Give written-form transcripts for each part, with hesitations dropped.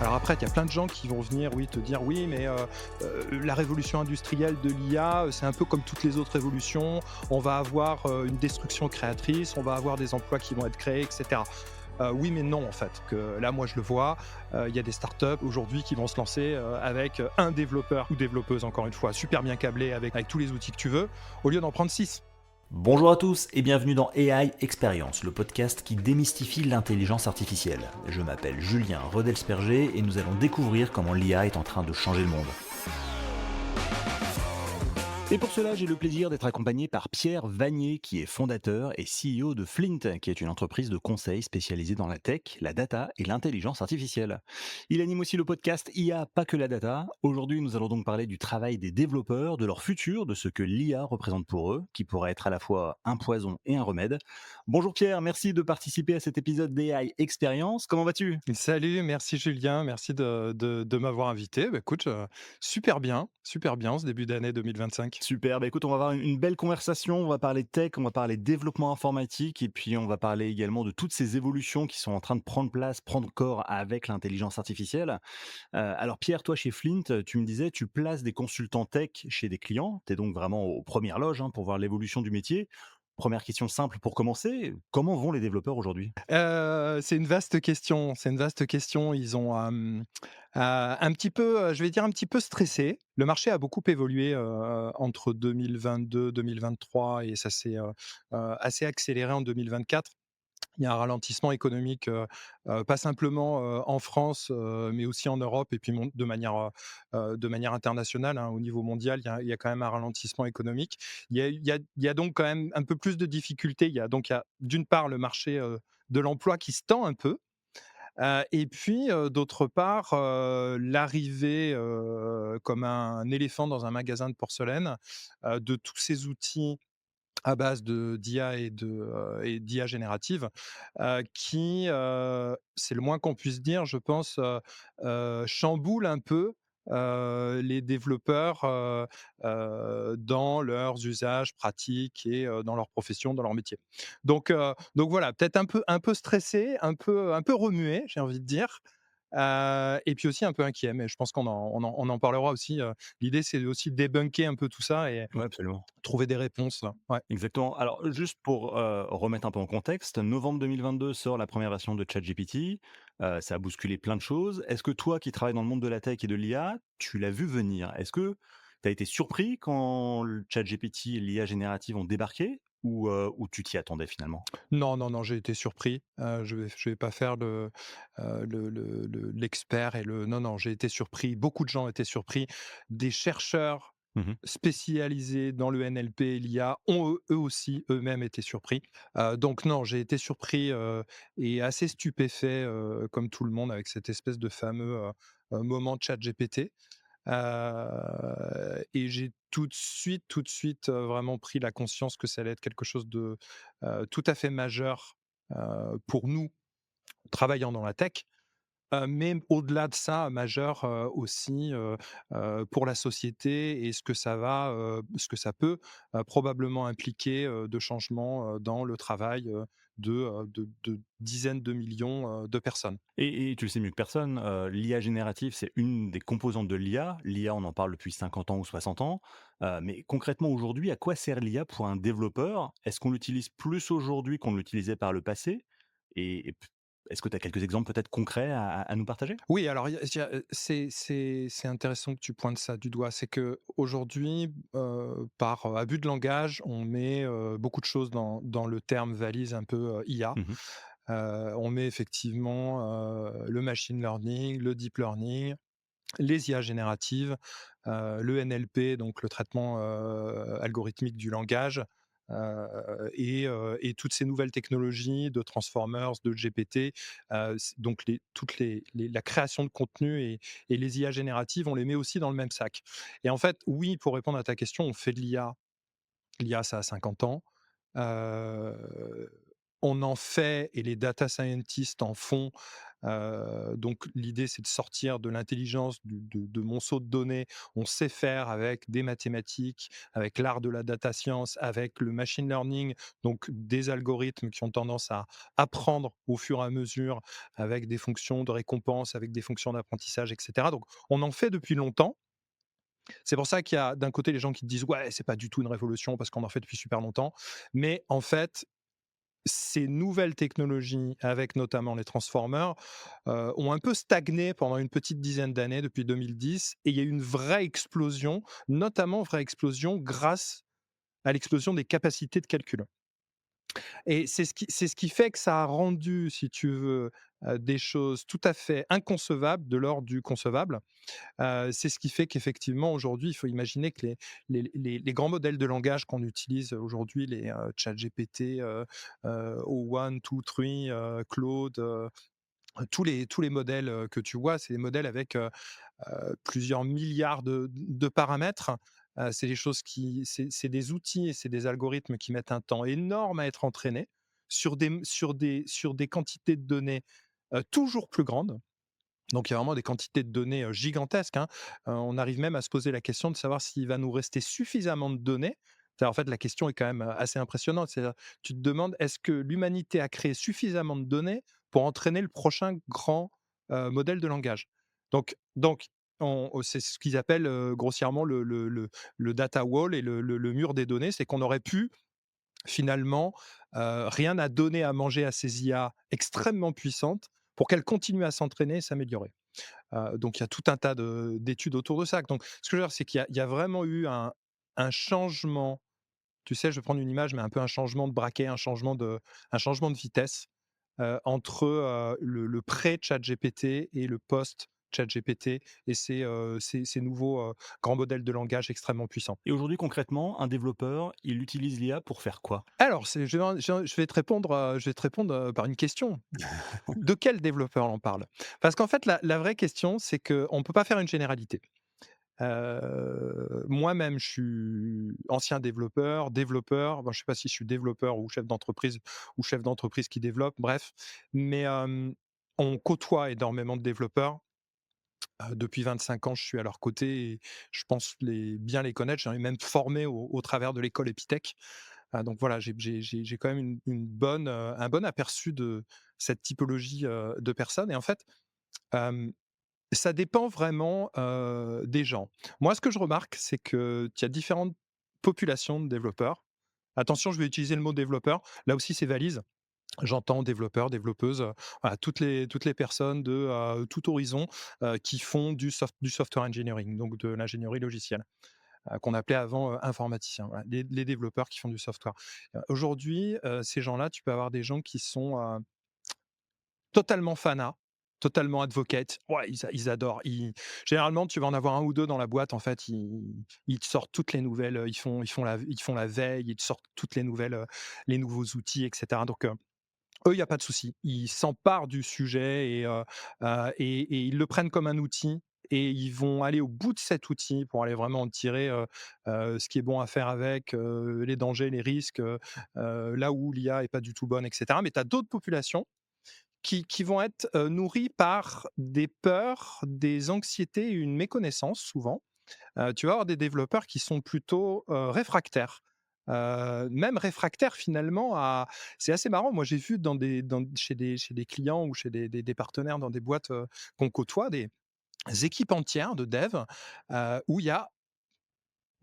Alors après, il y a plein de gens qui vont venir, oui, te dire: «Oui, mais la révolution industrielle de l'IA, c'est un peu comme toutes les autres révolutions. On va avoir, une destruction créatrice, on va avoir des emplois qui vont être créés et cetera». Oui, mais non, en fait, que là, moi, je le vois, il y a des startups aujourd'hui qui vont se lancer, avec, 1 développeur ou développeuse, encore une fois, super bien câblé avec tous les outils que tu veux, au lieu d'en prendre 6. Bonjour à tous et bienvenue dans AI Experience, le podcast qui démystifie l'intelligence artificielle. Je m'appelle Julien Redelsperger et nous allons découvrir comment l'IA est en train de changer le monde. Et pour cela, j'ai le plaisir d'être accompagné par Pierre Vanier, qui est fondateur et CEO de Flint, qui est une entreprise de conseil spécialisée dans la tech, la data et l'intelligence artificielle. Il anime aussi le podcast IA, pas que la data. Aujourd'hui, nous allons donc parler du travail des développeurs, de leur futur, de ce que l'IA représente pour eux, qui pourrait être à la fois un poison et un remède. Bonjour Pierre, merci de participer à cet épisode d'AI Experience. Comment vas-tu? Salut, merci Julien, merci de m'avoir invité. Bah, écoute, super bien ce début d'année 2025. Super, bah écoute, on va avoir une belle conversation, on va parler tech, on va parler développement informatique et puis on va parler également de toutes ces évolutions qui sont en train de prendre place, prendre corps avec l'intelligence artificielle. Alors Pierre, toi chez Flint, tu me disais, tu places des consultants tech chez des clients, tu es donc vraiment aux premières loges pour voir l'évolution du métier. Première question simple pour commencer, comment vont les développeurs aujourd'hui? C'est une vaste question, c'est une vaste question. Ils ont, un petit peu, je vais dire un petit peu stressé. Le marché a beaucoup évolué, entre 2022-2023 et ça s'est, assez accéléré en 2024. Il y a un ralentissement économique, pas simplement, en France, mais aussi en Europe et puis de manière internationale, hein, au niveau mondial, il y a quand même un ralentissement économique. Il y a donc quand même un peu plus de difficultés. Il y a d'une part le marché, de l'emploi qui se tend un peu, et puis, d'autre part, l'arrivée, comme un éléphant dans un magasin de porcelaine, de tous ces outils à base de d'IA et d'IA générative, qui, c'est le moins qu'on puisse dire, je pense, chamboulent un peu, les développeurs, dans leurs usages pratiques et dans leur profession, dans leur métier. Donc voilà, peut-être un peu stressé, un peu remué, j'ai envie de dire, et puis aussi un peu inquiet, mais je pense qu'on en parlera aussi, l'idée c'est aussi de débunker un peu tout ça et Ouais, absolument. trouver des réponses, ouais. Exactement. Alors, juste pour remettre un peu en contexte, novembre 2022 sort la première version de ChatGPT. Ça a bousculé plein de choses. Est-ce que toi, qui travailles dans le monde de la tech et de l'IA, tu l'as vu venir? Est-ce que tu as été surpris quand le ChatGPT et l'IA générative ont débarqué ou tu t'y attendais finalement? Non, non, non, j'ai été surpris. Je vais pas faire l'expert et le non, non, j'ai été surpris. Beaucoup de gens étaient surpris. Des chercheurs Mmh. spécialisés dans le NLP et l'IA ont eux aussi, eux-mêmes été surpris. Donc non, j'ai été surpris, et assez stupéfait, comme tout le monde avec cette espèce de fameux, moment ChatGPT. Et j'ai tout de suite, vraiment pris la conscience que ça allait être quelque chose de, tout à fait majeur, pour nous travaillant dans la tech, mais au-delà de ça, majeur, aussi, pour la société et ce que ça peut, probablement impliquer, de changements, dans le travail, de dizaines de millions, de personnes. Et tu le sais mieux que personne, l'IA générative, c'est une des composantes de l'IA. L'IA, on en parle depuis 50 ans ou 60 ans. Mais concrètement, aujourd'hui, à quoi sert l'IA pour un développeur? Est-ce qu'on l'utilise plus aujourd'hui qu'on ne l'utilisait par le passé? Et est-ce que tu as quelques exemples peut-être concrets à nous partager? Oui, alors c'est intéressant que tu pointes ça du doigt. C'est qu'aujourd'hui, par, abus de langage, on met, beaucoup de choses dans le terme valise un peu, IA. Mmh. On met effectivement, le machine learning, le deep learning, les IA génératives, le NLP, donc le traitement, algorithmique du langage, et toutes ces nouvelles technologies de transformers, de GPT, donc la création de contenu et les IA génératives, on les met aussi dans le même sac. Et en fait, oui, pour répondre à ta question, on fait de l'IA. L'IA, ça a 50 ans. Heu, on en fait et les data scientists en font, Donc l'idée, c'est de sortir de l'intelligence de monceau de données. On sait faire avec des mathématiques, avec l'art de la data science, avec le machine learning, donc des algorithmes qui ont tendance à apprendre au fur et à mesure avec des fonctions de récompense, avec des fonctions d'apprentissage, et cetera. Donc on en fait depuis longtemps. C'est pour ça qu'il y a d'un côté les gens qui te disent: «Ouais, c'est pas du tout une révolution parce qu'on en fait depuis super longtemps». Mais en fait, ces nouvelles technologies, avec notamment les transformers, ont un peu stagné pendant une petite dizaine d'années depuis 2010 et il y a eu une vraie explosion, notamment vraie explosion grâce à l'explosion des capacités de calcul. Et c'est ce qui fait que ça a rendu, si tu veux, des choses tout à fait inconcevables de l'ordre du concevable. C'est ce qui fait qu'effectivement aujourd'hui, il faut imaginer que les grands modèles de langage qu'on utilise aujourd'hui, les, ChatGPT, o1, 2, 3, Claude, tous les modèles, que tu vois, c'est des modèles avec, plusieurs milliards de paramètres. C'est des choses qui c'est des outils et c'est des algorithmes qui mettent un temps énorme à être entraînés sur des quantités de données, toujours plus grandes. Donc il y a vraiment des quantités de données, gigantesques, hein. On arrive même à se poser la question de savoir s'il va nous rester suffisamment de données. C'est en fait, la question est quand même, assez impressionnante. C'est-à-dire, tu te demandes: «Est-ce que l'humanité a créé suffisamment de données pour entraîner le prochain grand, modèle de langage?» Donc c'est ce qu'ils appellent, grossièrement le data wall et le mur des données. C'est qu'on aurait pu finalement, rien à donner à manger à ces IA extrêmement puissantes pour qu'elles continuent à s'entraîner et s'améliorer. Donc il y a tout un tas d'études autour de ça. Donc ce que je veux dire, c'est qu'il y a vraiment eu un changement, tu sais, je vais prendre une image, mais un peu un changement de braquet, un changement de vitesse, entre, le pré-ChatGPT et le post-ChatGPT et ces nouveaux, grands modèles de langage extrêmement puissants. Et aujourd'hui, concrètement, un développeur, il utilise l'IA pour faire quoi? Alors, je vais te répondre, par une question. De quel développeur on parle? Parce qu'en fait, la vraie question, c'est qu'on ne peut pas faire une généralité. Moi-même, je suis ancien développeur, bon, je ne sais pas si je suis développeur ou chef d'entreprise qui développe, bref. Mais, on côtoie énormément de développeurs. Depuis 25 ans, je suis à leur côté et je pense bien les connaître. J'en ai même formé au travers de l'école Epitech. Donc voilà, j'ai quand même un bon aperçu de cette typologie, de personnes et en fait, hem, ça dépend vraiment, des gens. Moi, ce que je remarque, c'est qu'il y a différentes populations de développeurs. Attention, je vais utiliser le mot développeur, là aussi c'est valise. J'entends développeurs, développeuses, voilà, toutes les personnes de, tout horizon, qui font du software engineering, donc de l'ingénierie logicielle, qu'on appelait avant, informaticiens, voilà, les développeurs qui font du software. Aujourd'hui, ces gens-là, tu peux avoir des gens qui sont, totalement fanas, totalement advocates. Ouais, ils adorent. Généralement, tu vas en avoir un ou 2 dans la boîte, en fait, ils te sortent toutes les nouvelles, ils font la veille, ils te sortent toutes les nouvelles, les nouveaux outils et cetera. Donc, eux, il y a pas de souci. Ils s'emparent du sujet et ils le prennent comme un outil et ils vont aller au bout de cet outil pour aller vraiment en tirer, ce qui est bon à faire avec, les dangers, les risques, là où l'IA est pas du tout bonne et cetera. Mais tu as d'autres populations qui vont être, nourries par des peurs, des anxiétés et une méconnaissance souvent. Tu vas avoir des développeurs qui sont plutôt, réfractaires. Même réfractaires finalement à c'est assez marrant, moi j'ai vu chez des clients ou chez des partenaires dans des boîtes, qu'on côtoie, des équipes entières de dev, où il y a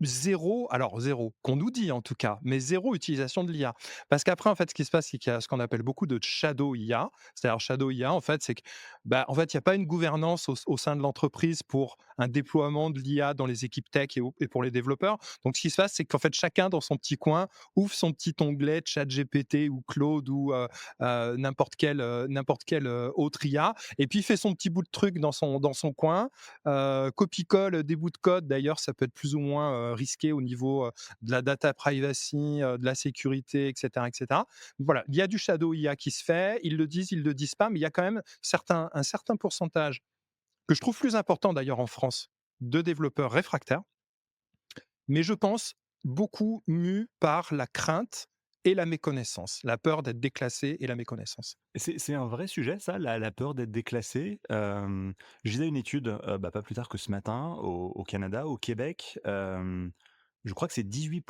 zéro, alors zéro, qu'on nous dit en tout cas, mais zéro utilisation de l'IA. Parce qu'après, en fait, ce qui se passe, c'est qu'il y a ce qu'on appelle beaucoup de shadow IA. C'est-à-dire shadow IA, en fait, c'est que, bah, en fait, il y a pas une gouvernance au sein de l'entreprise pour un déploiement de l'IA dans les équipes tech et pour les développeurs. Donc, ce qui se passe, c'est qu'en fait, chacun dans son petit coin ouvre son petit onglet ChatGPT ou Claude ou n'importe quelle autre IA, et puis il fait son petit bout de truc dans son coin, copie-colle des bouts de code. D'ailleurs, ça peut être plus ou moins risqué au niveau de la data privacy, de la sécurité, etc., etc. Voilà, il y a du shadow IA qui se fait. Ils le disent pas, mais il y a quand même un certain pourcentage que je trouve plus important d'ailleurs en France de développeurs réfractaires, mais je pense beaucoup mus par la crainte et la méconnaissance. La peur d'être déclassé et la méconnaissance. C'est un vrai sujet ça, la peur d'être déclassé. Je lisais une étude, pas plus tard que ce matin au Canada, au Québec, je crois que c'est 18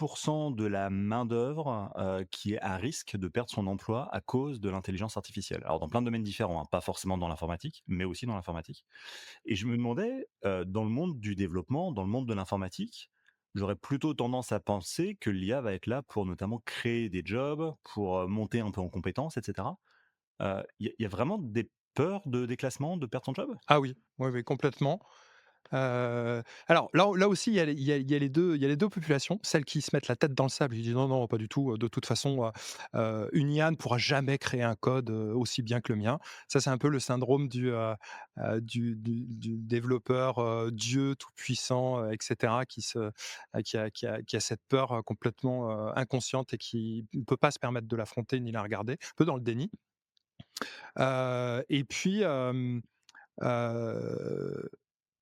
de la main-d'œuvre, qui est à risque de perdre son emploi à cause de l'intelligence artificielle. Alors dans plein de domaines différents, hein, pas forcément dans l'informatique, mais aussi dans l'informatique. Et je me demandais, dans le monde du développement, dans le monde de l'informatique, j'aurais plutôt tendance à penser que l'IA va être là pour notamment créer des jobs, pour, monter un peu en compétences et cetera. Il y a vraiment des peurs de déclassement, de perdre son job? Ah oui, oui, oui, complètement. Alors là aussi, il y a les 2 populations, celles qui se mettent la tête dans le sable, ils disent: «Non, non, pas du tout, de toute façon, une IA ne pourra jamais créer un code, aussi bien que le mien». Ça, c'est un peu le syndrome du développeur, Dieu tout-puissant, et cetera, qui a cette peur, complètement, inconsciente et qui ne peut pas se permettre de l'affronter ni la regarder, un peu dans le déni. Et puis, heu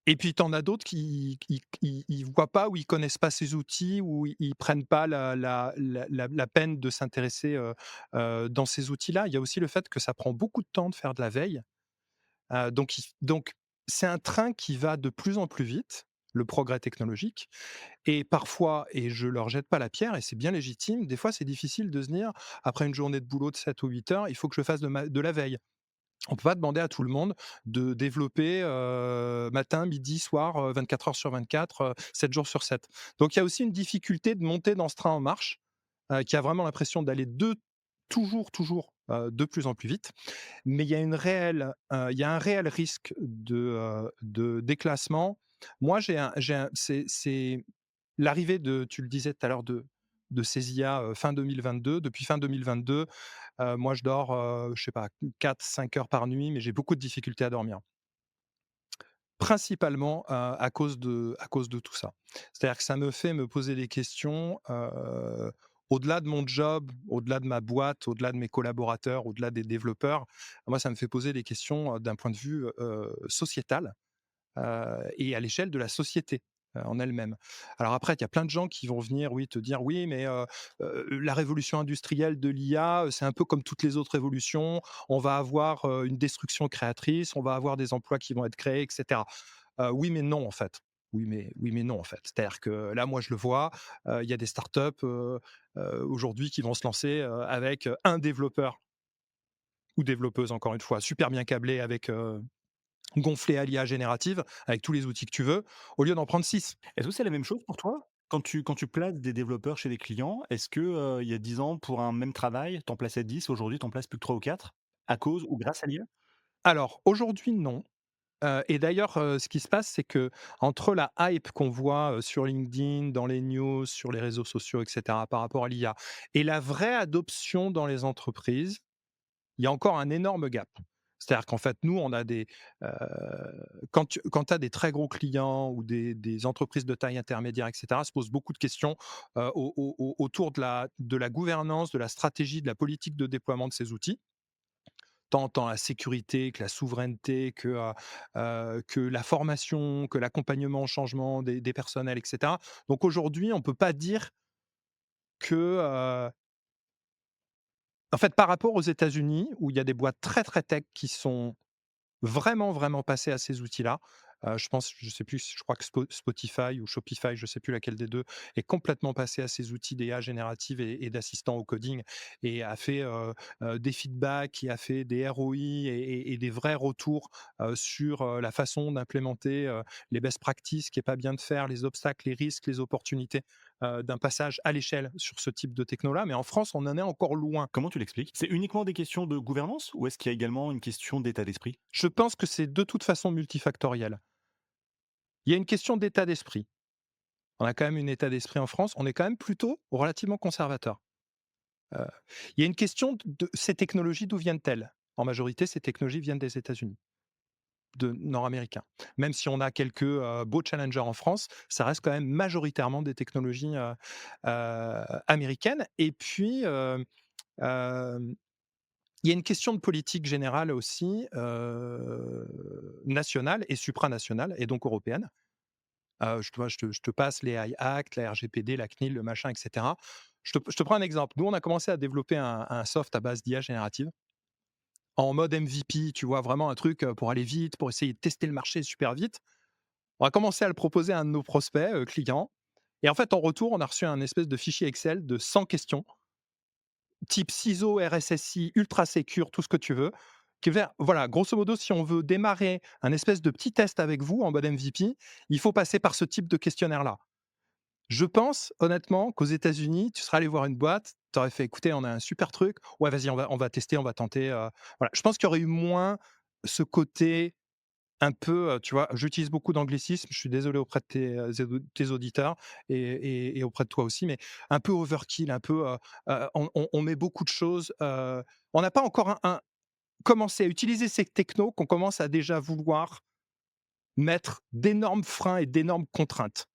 et puis tu en as d'autres qui ils voient pas ou ils connaissent pas ces outils ou ils prennent pas la peine de s'intéresser, dans ces outils-là. Il y a aussi le fait que ça prend beaucoup de temps de faire de la veille, donc c'est un train qui va de plus en plus vite, le progrès technologique, et parfois, et je leur jette pas la pierre et c'est bien légitime, des fois c'est difficile de se dire: «Après une journée de boulot de 7 ou 8 heures, il faut que je fasse de la veille». On peut pas demander à tout le monde de développer, matin, midi, soir, 24 heures sur 24, 7 jours sur 7. Donc il y a aussi une difficulté de monter dans ce train en marche, qui a vraiment l'impression d'aller toujours, de plus en plus vite. Mais il y a un réel risque de déclassement. Moi, j'ai un c'est l'arrivée de, tu le disais tout à l'heure, de ces IA, fin 2022. Depuis fin 2022, moi je dors, je sais pas, 4-5 heures par nuit, mais j'ai beaucoup de difficultés à dormir. Principalement, à cause de tout ça. C'est-à-dire que ça me fait me poser des questions, au-delà de mon job, au-delà de ma boîte, au-delà de mes collaborateurs, au-delà des développeurs. Moi, ça me fait poser des questions, d'un point de vue, sociétal. Et à l'échelle de la société, en elle-même. Alors après, il y a plein de gens qui vont venir, oui, te dire: «Oui, mais la révolution industrielle de l'IA, c'est un peu comme toutes les autres révolutions. On va avoir, une destruction créatrice, on va avoir des emplois qui vont être créés, et cetera». Oui, mais non, en fait. Oui, mais non, en fait. C'est-à-dire que là, moi, je le vois, il y a des startups, aujourd'hui qui vont se lancer, avec, un développeur ou développeuse, encore une fois, super bien câblé avec, gonflé à l'IA générative, avec tous les outils que tu veux, au lieu d'en prendre 6. Est-ce que c'est la même chose pour toi? Quand tu places des développeurs chez des clients, est-ce que, il y a 10 ans, pour un même travail, tu en plaçais 10, aujourd'hui tu en places plus que 3 ou 4, à cause ou grâce à l'IA? Alors aujourd'hui, non. Et d'ailleurs, ce qui se passe, c'est que entre la hype qu'on voit, sur LinkedIn, dans les news, sur les réseaux sociaux, et cetera, par rapport à l'IA, et la vraie adoption dans les entreprises, il y a encore un énorme gap. C'est-à-dire qu'en fait, nous, on a heu, quand tu as des très gros clients ou des entreprises de taille intermédiaire, et cetera, se posent beaucoup de questions, autour de la gouvernance, de la stratégie, de la politique de déploiement de ces outils, tant la sécurité que la souveraineté, que la formation, que l'accompagnement au changement des personnels, et cetera. Donc aujourd'hui, on ne peut pas dire que, en fait, par rapport aux États-Unis, où il y a des boîtes très, très tech qui sont vraiment, vraiment passées à ces outils-là. Je pense, je sais plus, je crois que Spotify ou Shopify, je sais plus laquelle des 2, est complètement passé à ces outils d'IA générative et d'assistant au coding, et a fait, des feedbacks, et a fait des ROI et des vrais retours, sur, la façon d'implémenter, les best practices, ce qui est pas bien de faire, les obstacles, les risques, les opportunités, d'un passage à l'échelle sur ce type de techno-là. Mais en France, on en est encore loin. Comment tu l'expliques? C'est uniquement des questions de gouvernance ou est-ce qu'il y a également une question d'état d'esprit? Je pense que c'est de toute façon multifactoriel. Il y a une question d'état d'esprit. On a quand même un état d'esprit en France, on est quand même plutôt relativement conservateur. Heu, il y a une question de ces technologies, d'où viennent-elles? En majorité, ces technologies viennent des États-Unis, de nord-américains. Même si on a quelques, beaux challengers en France, ça reste quand même majoritairement des technologies, américaines. Et puis, hem, il y a une question de politique générale aussi, nationale et supranationale, et donc européenne. Je te passe les AI Act, la RGPD, la CNIL, le machin, et cetera. Je te prends un exemple. Nous, on a commencé à développer un soft à base d'IA générative en mode MVP, tu vois? Vraiment un truc, pour aller vite, pour essayer de tester le marché super vite. On a commencé à le proposer à un de nos prospects, clients et en fait, en retour, on a reçu un espèce de fichier Excel de 100 questions, type CISO, RSSI, ultra sécure, tout ce que tu veux, qui veut dire voilà, grosso modo, si on veut démarrer un espèce de petit test avec vous en mode MVP, il faut passer par ce type de questionnaire-là. Je pense honnêtement qu'aux États-Unis, tu serais allé voir une boîte, tu aurais fait: «Écoutez, on a un super truc, ouais, vas-y, on va tester, on va tenter», voilà. Je pense qu'il y aurait eu moins ce côté un peu, tu vois? J'utilise beaucoup d'anglicismes, je suis désolé auprès de tes auditeurs et auprès de toi aussi, mais un peu overkill, un peu, on met beaucoup de choses, on n'a pas encore commencé à utiliser ces technos qu'on commence à déjà vouloir mettre d'énormes freins et d'énormes contraintes.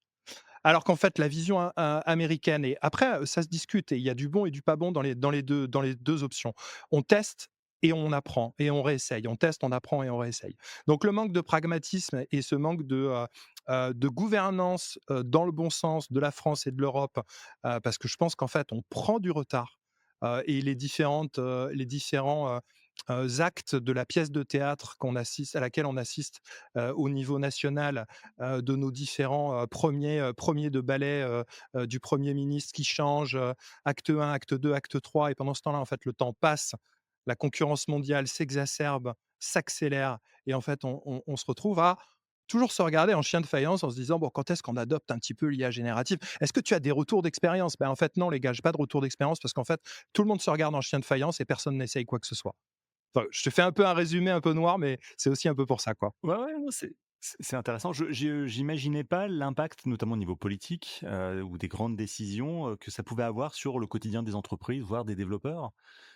Alors qu'en fait, la vision américaine et après, ça se discute et il y a du bon et du pas bon dans les deux options. On teste et on apprend et on réessaye. On teste, on apprend et on réessaye. Donc le manque de pragmatisme et ce manque de gouvernance, dans le bon sens de la France et de l'Europe, parce que je pense qu'en fait, on prend du retard, et les différents actes de la pièce de théâtre à laquelle on assiste, au niveau national, de nos différents, premiers de ballet, du Premier ministre qui change, acte 1, acte 2, acte 3 et pendant ce temps-là, en fait, le temps passe, la concurrence mondiale s'exacerbe, s'accélère et en fait, on se retrouve à toujours se regarder en chien de faïence en se disant: «Bon, quand est-ce qu'on adopte un petit peu l'IA générative? Est-ce que tu as des retours d'expérience?» Ben, en fait, non les gars, j'ai pas de retour d'expérience parce qu'en fait, tout le monde se regarde en chien de faïence et personne n'essaye quoi que ce soit. Enfin, je te fais un peu un résumé un peu noir, mais c'est aussi un peu pour ça, quoi. Ouais, ouais, non, c'est intéressant. J'imaginais pas l'impact, notamment au niveau politique, ou des grandes décisions, que ça pouvait avoir sur le quotidien des entreprises, voire des développeurs.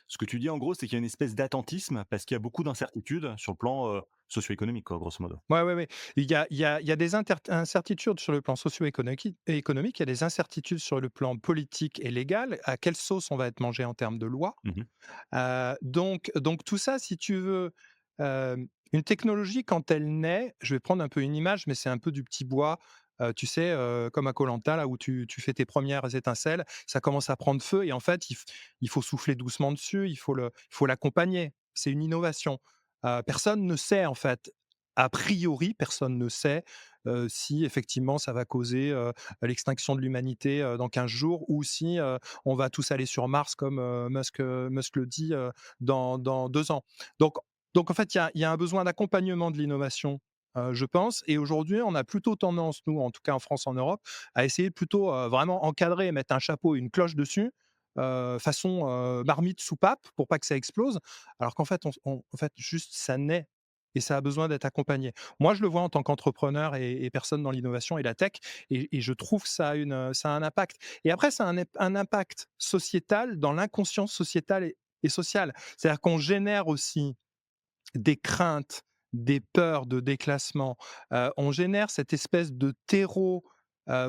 Ce que tu dis, en gros, c'est qu'il y a une espèce d'attentisme parce qu'il y a beaucoup d'incertitudes sur le plan, socio-économique, quoi, grosso modo. Ouais, ouais, ouais. Il y a des incertitudes sur le plan socio-économique, il y a des incertitudes sur le plan politique et légal. À quelle sauce on va être mangé en termes de loi? Mmh. Donc tout ça, si tu veux, une technologie quand elle naît, je vais prendre un peu une image, mais c'est un peu du petit bois, tu sais, comme à koh là où tu fais tes premières étincelles, ça commence à prendre feu et en fait, il faut souffler doucement dessus, il faut l'accompagner. C'est une innovation. Personne ne sait en fait, a priori, personne ne sait, si effectivement ça va causer, l'extinction de l'humanité, dans 15 jours ou si, on va tous aller sur Mars comme, Musk le dit, dans 2 ans. Donc donc en fait, il y a un besoin d'accompagnement de l'innovation, je pense et aujourd'hui, on a plutôt tendance, nous, en tout cas en France, en Europe, à essayer de plutôt, vraiment encadrer, mettre un chapeau et une cloche dessus, façon, marmite soupape pour pas que ça explose. Alors qu'en fait, en fait, juste ça naît et ça a besoin d'être accompagné. Moi, je le vois en tant qu'entrepreneur et personne dans l'innovation et la tech et je trouve que ça a un impact et après ça a un impact sociétal dans l'inconscience sociétale et sociale. C'est-à-dire qu'on génère aussi des craintes, des peurs de déclassement. On génère cette espèce de terreau,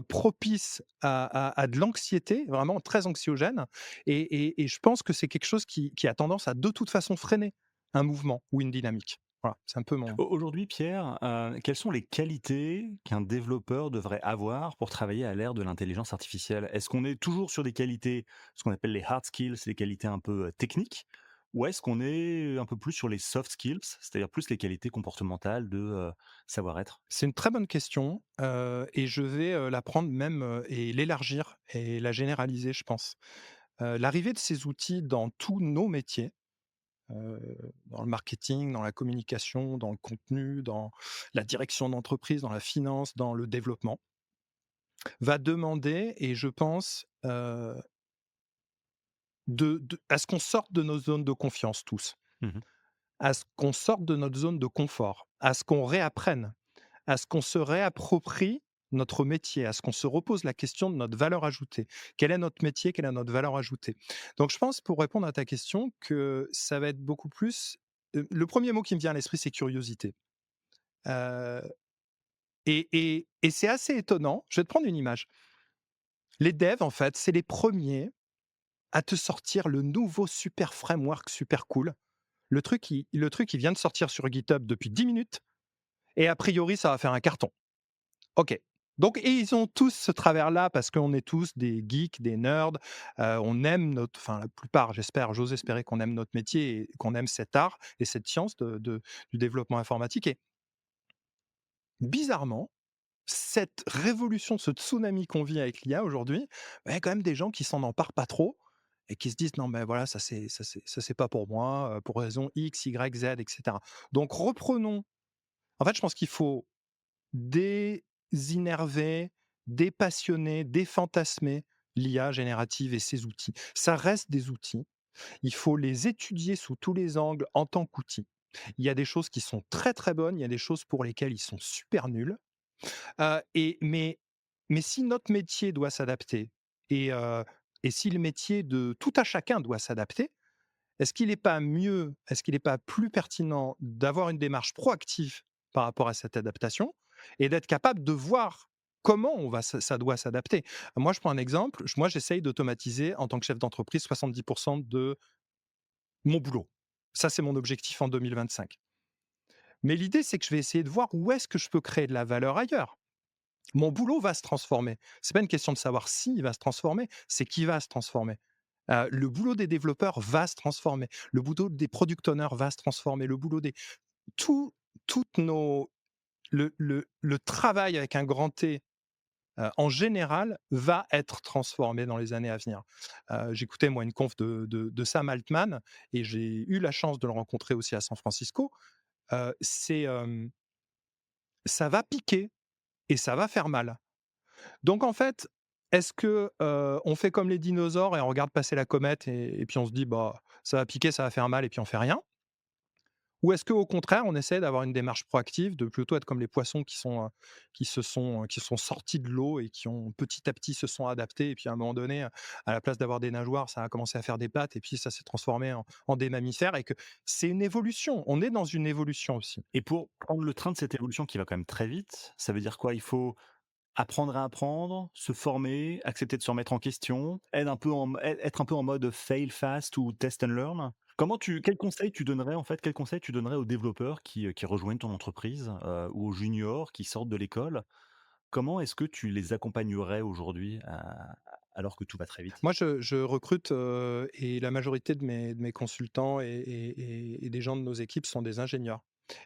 propice à de l'anxiété, vraiment très anxiogène et je pense que c'est quelque chose qui a tendance à de toute façon freiner un mouvement ou une dynamique. Voilà, c'est un peu mon Aujourd'hui, Pierre, quelles sont les qualités qu'un développeur devrait avoir pour travailler à l'ère de l'intelligence artificielle? Est-ce qu'on est toujours sur des qualités, ce qu'on appelle les hard skills, les qualités un peu, techniques? Ou est-ce qu'on est un peu plus sur les soft skills, c'est-à-dire plus les qualités comportementales de, savoir-être? c'est une très bonne question, et je vais, la prendre même, et l'élargir et la généraliser, je pense. L'arrivée de ces outils dans tous nos métiers, dans le marketing, dans la communication, dans le contenu, dans la direction d'entreprise, dans la finance, dans le développement, va demander et je pense, à ce qu'on sorte de nos zones de confiance tous, Mmh. à ce qu'on sorte de notre zone de confort, à ce qu'on réapprenne, à ce qu'on se réapproprie notre métier, à ce qu'on se repose la question de notre valeur ajoutée. Quel est notre métier? Quelle est notre valeur ajoutée? Donc je pense, pour répondre à ta question, que ça va être beaucoup plus, le premier mot qui me vient à l'esprit, c'est curiosité. Heu et c'est assez étonnant. Je vais te prendre une image. Les devs, en fait, c'est les premiers à te sortir le nouveau super framework super cool. Le truc, il vient de sortir sur GitHub depuis 10 minutes et a priori, ça va faire un carton. OK. Donc et ils ont tous ce travers-là parce qu'on est tous des geeks, des nerds, on aime notre enfin la plupart, j'espère, j'ose espérer qu'on aime notre métier et qu'on aime cet art et cette science du développement informatique et bizarrement, cette révolution, ce tsunami qu'on vit avec l'IA aujourd'hui, bah, il y a quand même des gens qui s'en emparent pas trop et qui se disent: «Non, mais voilà, ça c'est pas pour moi, pour raison X, Y, Z» et cetera. Donc reprenons en fait, je pense qu'il faut désinnerver, dépassionner, défantasmer l'IA générative et ses outils. Ça reste des outils. Il faut les étudier sous tous les angles en tant qu'outils. Il y a des choses qui sont très, très bonnes, il y a des choses pour lesquelles ils sont super nuls. Mais si notre métier doit s'adapter et heu et si le métier de tout à chacun doit s'adapter, est-ce qu'il n'est pas plus pertinent d'avoir une démarche proactive par rapport à cette adaptation et d'être capable de voir comment ça doit s'adapter? Moi, je prends un exemple, moi, j'essaye d'automatiser en tant que chef d'entreprise 70 de mon boulot. Ça, c'est mon objectif en 2025. Mais l'idée, c'est que je vais essayer de voir où est-ce que je peux créer de la valeur ailleurs. Mon boulot va se transformer. C'est pas une question de savoir si il va se transformer, c'est qui va se transformer. Le boulot des développeurs va se transformer. Le boulot des product owners va se transformer. Le boulot des tout toutes nos le travail avec un grand T, en général, va être transformé dans les années à venir. J'écoutais moi une conf de Sam Altman et j'ai eu la chance de le rencontrer aussi à San Francisco. C'est, ça va piquer et ça va faire mal. Donc en fait, est-ce que, on fait comme les dinosaures et on regarde passer la comète et puis on se dit: «Bah, ça va piquer, ça va faire mal» et puis on fait rien? Ou est-ce qu'au contraire, on essaie d'avoir une démarche proactive, de plutôt être comme les poissons qui sont sortis de l'eau et qui ont petit à petit se sont adaptés et puis à un moment donné, à la place d'avoir des nageoires, ça a commencé à faire des pattes et puis ça s'est transformé en des mammifères et que c'est une évolution. On est dans une évolution aussi. Et pour prendre le train de cette évolution qui va quand même très vite, ça veut dire quoi? Il faut apprendre à apprendre, se former, accepter de se remettre en question, être un peu en mode fail fast ou test and learn? Quels conseils tu donnerais aux développeurs qui rejoignent ton entreprise, ou aux juniors qui sortent de l'école? Comment est-ce que tu les accompagnerais aujourd'hui, alors que tout va très vite? Moi, je recrute, et la majorité de mes consultants et des gens de nos équipes sont des ingénieurs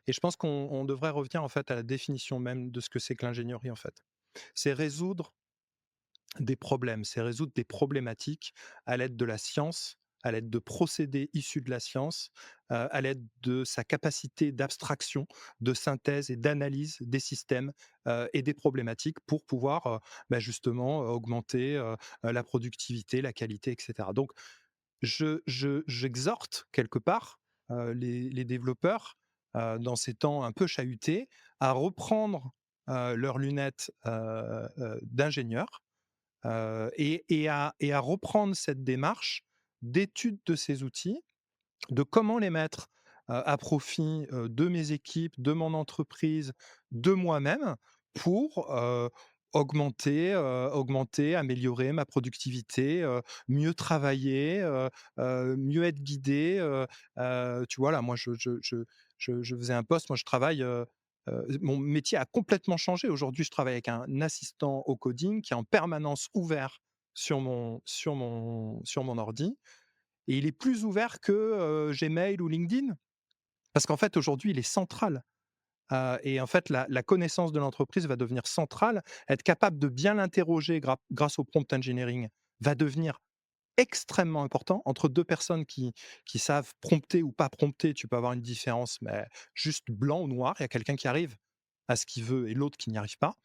et je pense qu'on devrait revenir, en fait, à la définition même de ce que c'est que l'ingénierie, en fait. C'est résoudre des problèmes, c'est résoudre des problématiques à l'aide de la science, à l'aide de procédés issus de la science, à l'aide de sa capacité d'abstraction, de synthèse et d'analyse des systèmes, et des problématiques pour pouvoir, justement, augmenter, la productivité, la qualité et cetera. Donc j'exhorte quelque part, les développeurs, dans ces temps un peu chahutés, à reprendre, leurs lunettes, d'ingénieur, et à reprendre cette démarche d'étude de ces outils, de comment les mettre, à profit, de mes équipes, de mon entreprise, de moi-même pour, augmenter, améliorer ma productivité, mieux travailler, mieux être guidé, tu vois? Là, moi, je faisais un poste, moi je travaille, mon métier a complètement changé. Aujourd'hui, je travaille avec un assistant au coding qui est en permanence ouvert sur mon ordi et il est plus ouvert que, Gmail ou LinkedIn. Parce qu'en fait, aujourd'hui, il est central, et en fait, la connaissance de l'entreprise va devenir centrale. Être capable de bien l'interroger grâce au prompt engineering va devenir extrêmement important. Entre 2 personnes qui savent prompter ou pas prompter, tu peux avoir une différence, mais juste blanc ou noir. Il y a quelqu'un qui arrive à ce qu'il veut et l'autre qui n'y arrive pas.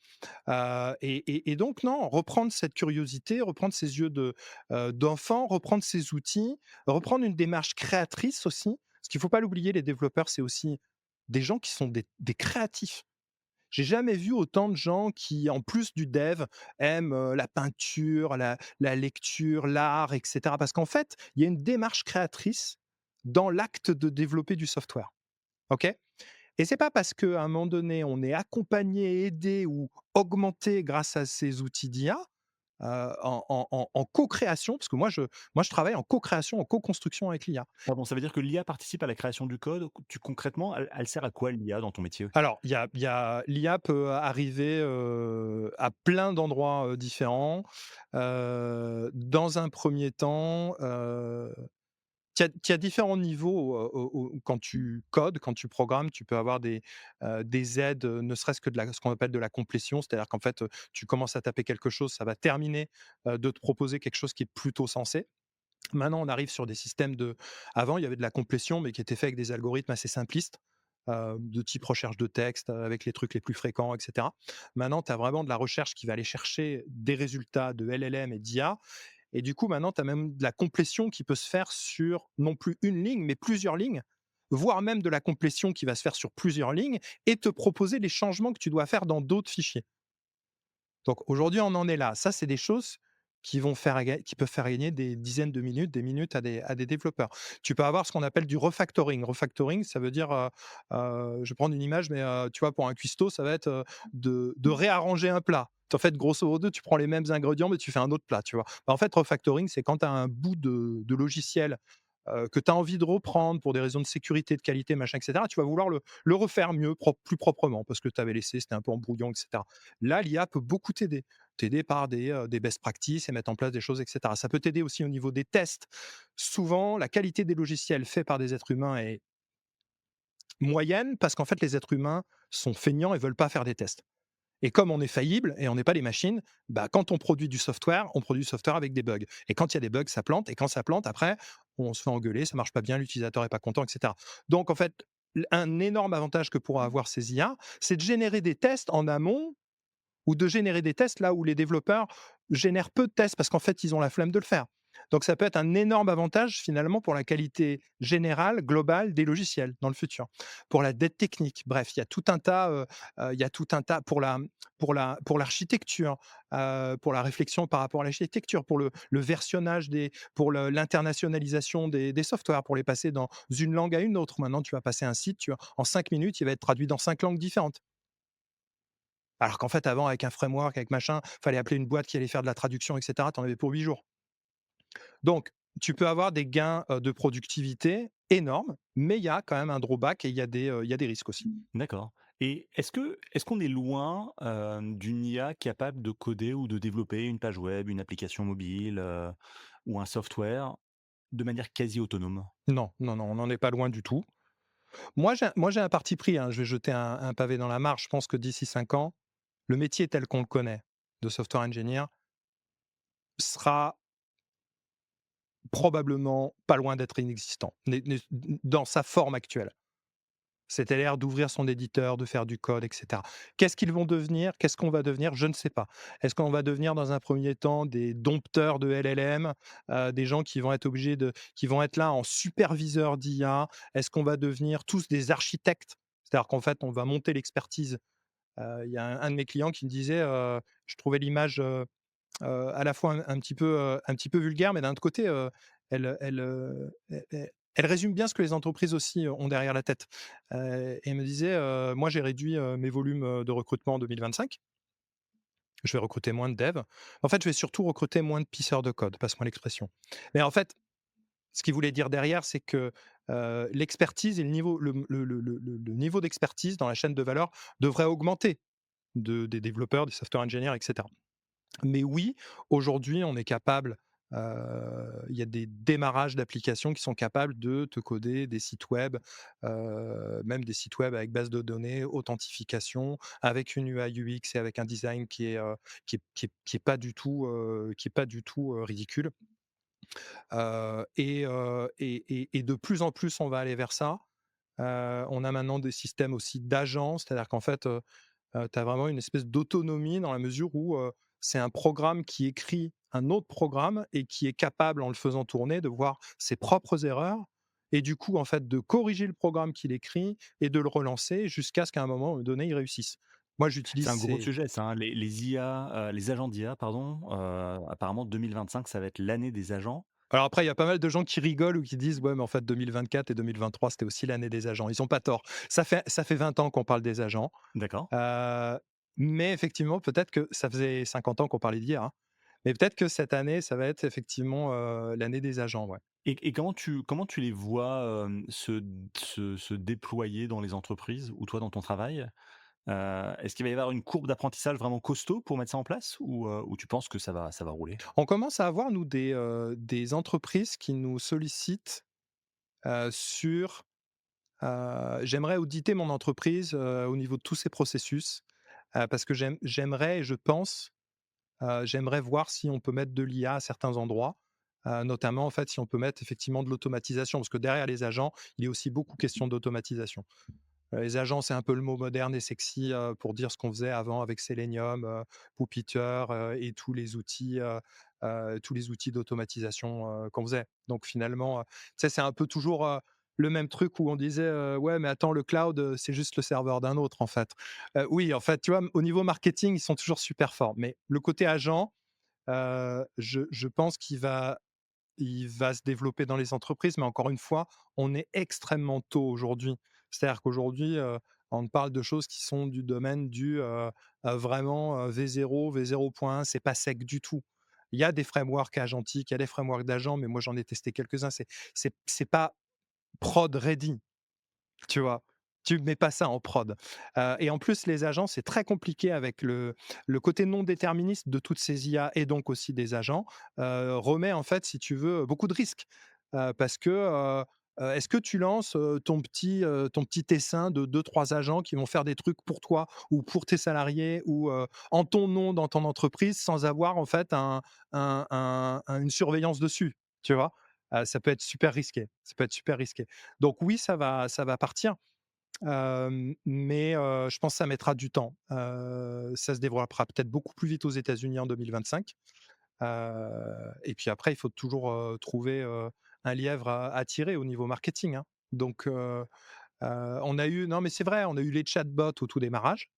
Et donc non, reprendre cette curiosité, reprendre ses yeux d'enfant, reprendre ses outils, reprendre une démarche créatrice aussi. Parce qu'il ne faut pas l'oublier, les développeurs, c'est aussi des gens qui sont des créatifs. J'ai jamais vu autant de gens qui, en plus du dev, aiment, la peinture, la lecture, l'art et cetera. Parce qu'en fait, il y a une démarche créatrice dans l'acte de développer du software. OK? Et c'est pas parce qu'à un moment donné, on est accompagné, aidé ou augmenté grâce à ces outils d'IA, en co-création, parce que moi je travaille en co-création, en co-construction avec l'IA. Pardon, ça veut dire que l'IA participe à la création du code? Concrètement, elle sert à quoi l'IA dans ton métier? Alors, il y a l'IA peut arriver, à plein d'endroits, différents. Dans un premier temps, il y a différents niveaux, quand tu codes, quand tu programmes, tu peux avoir des aides, ne serait-ce que de la ce qu'on appelle de la complétion. C'est-à-dire qu'en fait, tu commences à taper quelque chose, ça va terminer, de te proposer quelque chose qui est plutôt sensé. Maintenant, on arrive sur des systèmes de avant, il y avait de la complétion, mais qui était fait avec des algorithmes assez simplistes, de type recherche de texte, avec les trucs les plus fréquents et cetera. Maintenant, tu as vraiment de la recherche qui va aller chercher des résultats de LLM et d'IA et du coup, maintenant, tu as même de la complétion qui peut se faire sur non plus une ligne, mais plusieurs lignes, voire même de la complétion qui va se faire sur plusieurs lignes et te proposer les changements que tu dois faire dans d'autres fichiers. Donc aujourd'hui, on en est là. Ça, c'est des choses qui peuvent faire gagner des dizaines de minutes, des minutes à des développeurs. Tu peux avoir ce qu'on appelle du refactoring. Refactoring, ça veut dire, je vais prendre une image, mais tu vois, pour un cuistot, ça va être, de réarranger un plat. En fait, grosso modo, tu prends les mêmes ingrédients, mais tu fais un autre plat, tu vois? En fait, refactoring, c'est quand tu as un bout de logiciel, que tu as envie de reprendre pour des raisons de sécurité, de qualité, machin, et cetera, tu vas vouloir le refaire mieux, plus proprement, parce que tu avais laissé, c'était un peu embrouillant, et cetera. Là, l'IA peut beaucoup t'aider. T'aider par des best practices et mettre en place des choses, et cetera. Ça peut t'aider aussi au niveau des tests. Souvent, la qualité des logiciels faits par des êtres humains est moyenne parce qu'en fait, les êtres humains sont feignants et veulent pas faire des tests. Et comme on est faillible et on n'est pas les machines, bah, quand on produit du software avec des bugs. Et quand il y a des bugs, ça plante. Et quand ça plante, après, on se fait engueuler, ça marche pas bien, l'utilisateur est pas content, et cetera. Donc, en fait, un énorme avantage que pourra avoir ces IA, c'est de générer des tests en amont ou de générer des tests là où les développeurs génèrent peu de tests parce qu'en fait, ils ont la flemme de le faire. Donc ça peut être un énorme avantage finalement pour la qualité générale, globale des logiciels dans le futur. Pour la dette technique, bref, il y a tout un tas pour l'architecture, pour la réflexion par rapport à l'architecture, pour le versionnage l'internationalisation des softwares, pour les passer dans une langue à une autre. Maintenant, tu vas passer un site, en 5 minutes, il va être traduit dans 5 langues différentes. Alors qu'en fait, avant, avec un framework, avec machin, fallait appeler une boîte qui allait faire de la traduction, et cetera. Tu en avais pour 8 jours. Donc, tu peux avoir des gains, de productivité énormes, mais il y a quand même un drawback et il y a des risques aussi. D'accord. Et est-ce qu'on est loin, d'une IA capable de coder ou de développer une page web, une application mobile, ou un software de manière quasi autonome? Non, non, non, on n'en est pas loin du tout. Moi, j'ai un parti pris, hein, je vais jeter un pavé dans la mare. Je pense que d'ici 5 ans, le métier tel qu'on le connaît, de software engineer, sera probablement pas loin d'être inexistant, dans sa forme actuelle. C'est-à-dire d'ouvrir son éditeur, de faire du code, et cetera. Qu'est-ce qu'ils vont devenir? Qu'est-ce qu'on va devenir? Je ne sais pas. Est-ce qu'on va devenir dans un premier temps des dompteurs de LLM, des gens qui vont être là en superviseur d'IA? Est-ce qu'on va devenir tous des architectes? C'est-à-dire qu'en fait, on va monter l'expertise. Il y a un de mes clients qui me disait, je trouvais l'image, à la fois un petit peu vulgaire, mais d'un autre côté, elle résume bien ce que les entreprises aussi ont derrière la tête. Et elle me disait, «Moi, j'ai réduit, mes volumes, de recrutement en 2025. Je vais recruter moins de devs. En fait, je vais surtout recruter moins de pisseurs de code, passe-moi l'expression». Mais en fait, ce qu'il voulait dire derrière, c'est que, l'expertise et le niveau d'expertise dans la chaîne de valeur devrait augmenter des développeurs, des software engineers, et cetera. Mais oui, aujourd'hui, on est capable, il y a des démarrages d'applications qui sont capables de te coder des sites web, même des sites web avec base de données, authentification, avec une UI UX et avec un design qui est pas du tout, ridicule. Et de plus en plus, on va aller vers ça. On a maintenant des systèmes aussi d'agents, c'est-à-dire qu'en fait, tu as vraiment une espèce d'autonomie dans la mesure où, c'est un programme qui écrit un autre programme et qui est capable, en le faisant tourner, de voir ses propres erreurs et du coup, en fait, de corriger le programme qu'il écrit et de le relancer jusqu'à ce qu'à un moment donné, il réussisse. Moi, C'est j'utilise un gros ces sujet ça, hein, les IA, les agents d'IA pardon, apparemment 2025 ça va être l'année des agents. Alors après, il y a pas mal de gens qui rigolent ou qui disent: «Ouais, mais en fait 2024 et 2023, c'était aussi l'année des agents». Ils ont pas tort. Ça fait 20 ans qu'on parle des agents, D'accord. heu, mais effectivement, peut-être que ça faisait 50 ans qu'on parlait d'IA, hein. Mais peut-être que cette année, ça va être effectivement, l'année des agents, ouais. Et comment tu les vois, se déployer dans les entreprises ou toi dans ton travail? Est-ce qu'il va y avoir une courbe d'apprentissage vraiment costaud pour mettre ça en place ou tu penses que ça va rouler? On commence à avoir nous des entreprises qui nous sollicitent, sur, j'aimerais auditer mon entreprise, au niveau de tous ses processus, parce que j'aimerais et je pense, j'aimerais voir si on peut mettre de l'IA à certains endroits, notamment en fait si on peut mettre effectivement de l'automatisation. Parce que derrière les agents, il est aussi beaucoup question d'automatisation. Les agents, c'est un peu le mot moderne et sexy, pour dire ce qu'on faisait avant avec Selenium, Puppeteer, et tous les outils d'automatisation, qu'on faisait. Donc finalement, tu sais, c'est un peu toujours, le même truc où on disait, «Ouais, mais attends, le cloud, c'est juste le serveur d'un autre, en fait». Oui, en fait, tu vois, au niveau marketing, ils sont toujours super forts, mais le côté agent, je pense qu'il va se développer dans les entreprises, mais encore une fois, on est extrêmement tôt aujourd'hui. C'est-à-dire qu'aujourd'hui, on parle de choses qui sont du domaine vraiment, V0, V0.1, c'est pas sec du tout. Il y a des frameworks agentiques, il y a des frameworks d'agents, mais moi j'en ai testé quelques-uns, c'est pas prod ready. Tu vois? Tu mets pas ça en prod, et en plus les agents, c'est très compliqué avec le côté non déterministe de toutes ces IA et donc aussi des agents, remet en fait, si tu veux, beaucoup de risques, parce que, est-ce que tu lances, ton petit essaim de deux trois agents qui vont faire des trucs pour toi ou pour tes salariés ou, en ton nom dans ton entreprise sans avoir en fait une surveillance dessus, tu vois? Ça peut être super risqué, ça peut être super risqué. Donc oui, ça va partir, mais je pense que ça mettra du temps. Ça se développera peut-être beaucoup plus vite aux États-Unis en 2025, et puis après il faut toujours, trouver, un lièvre à tirer au niveau marketing, hein. Donc on a eu non mais c'est vrai, on a eu les chatbots au tout démarrage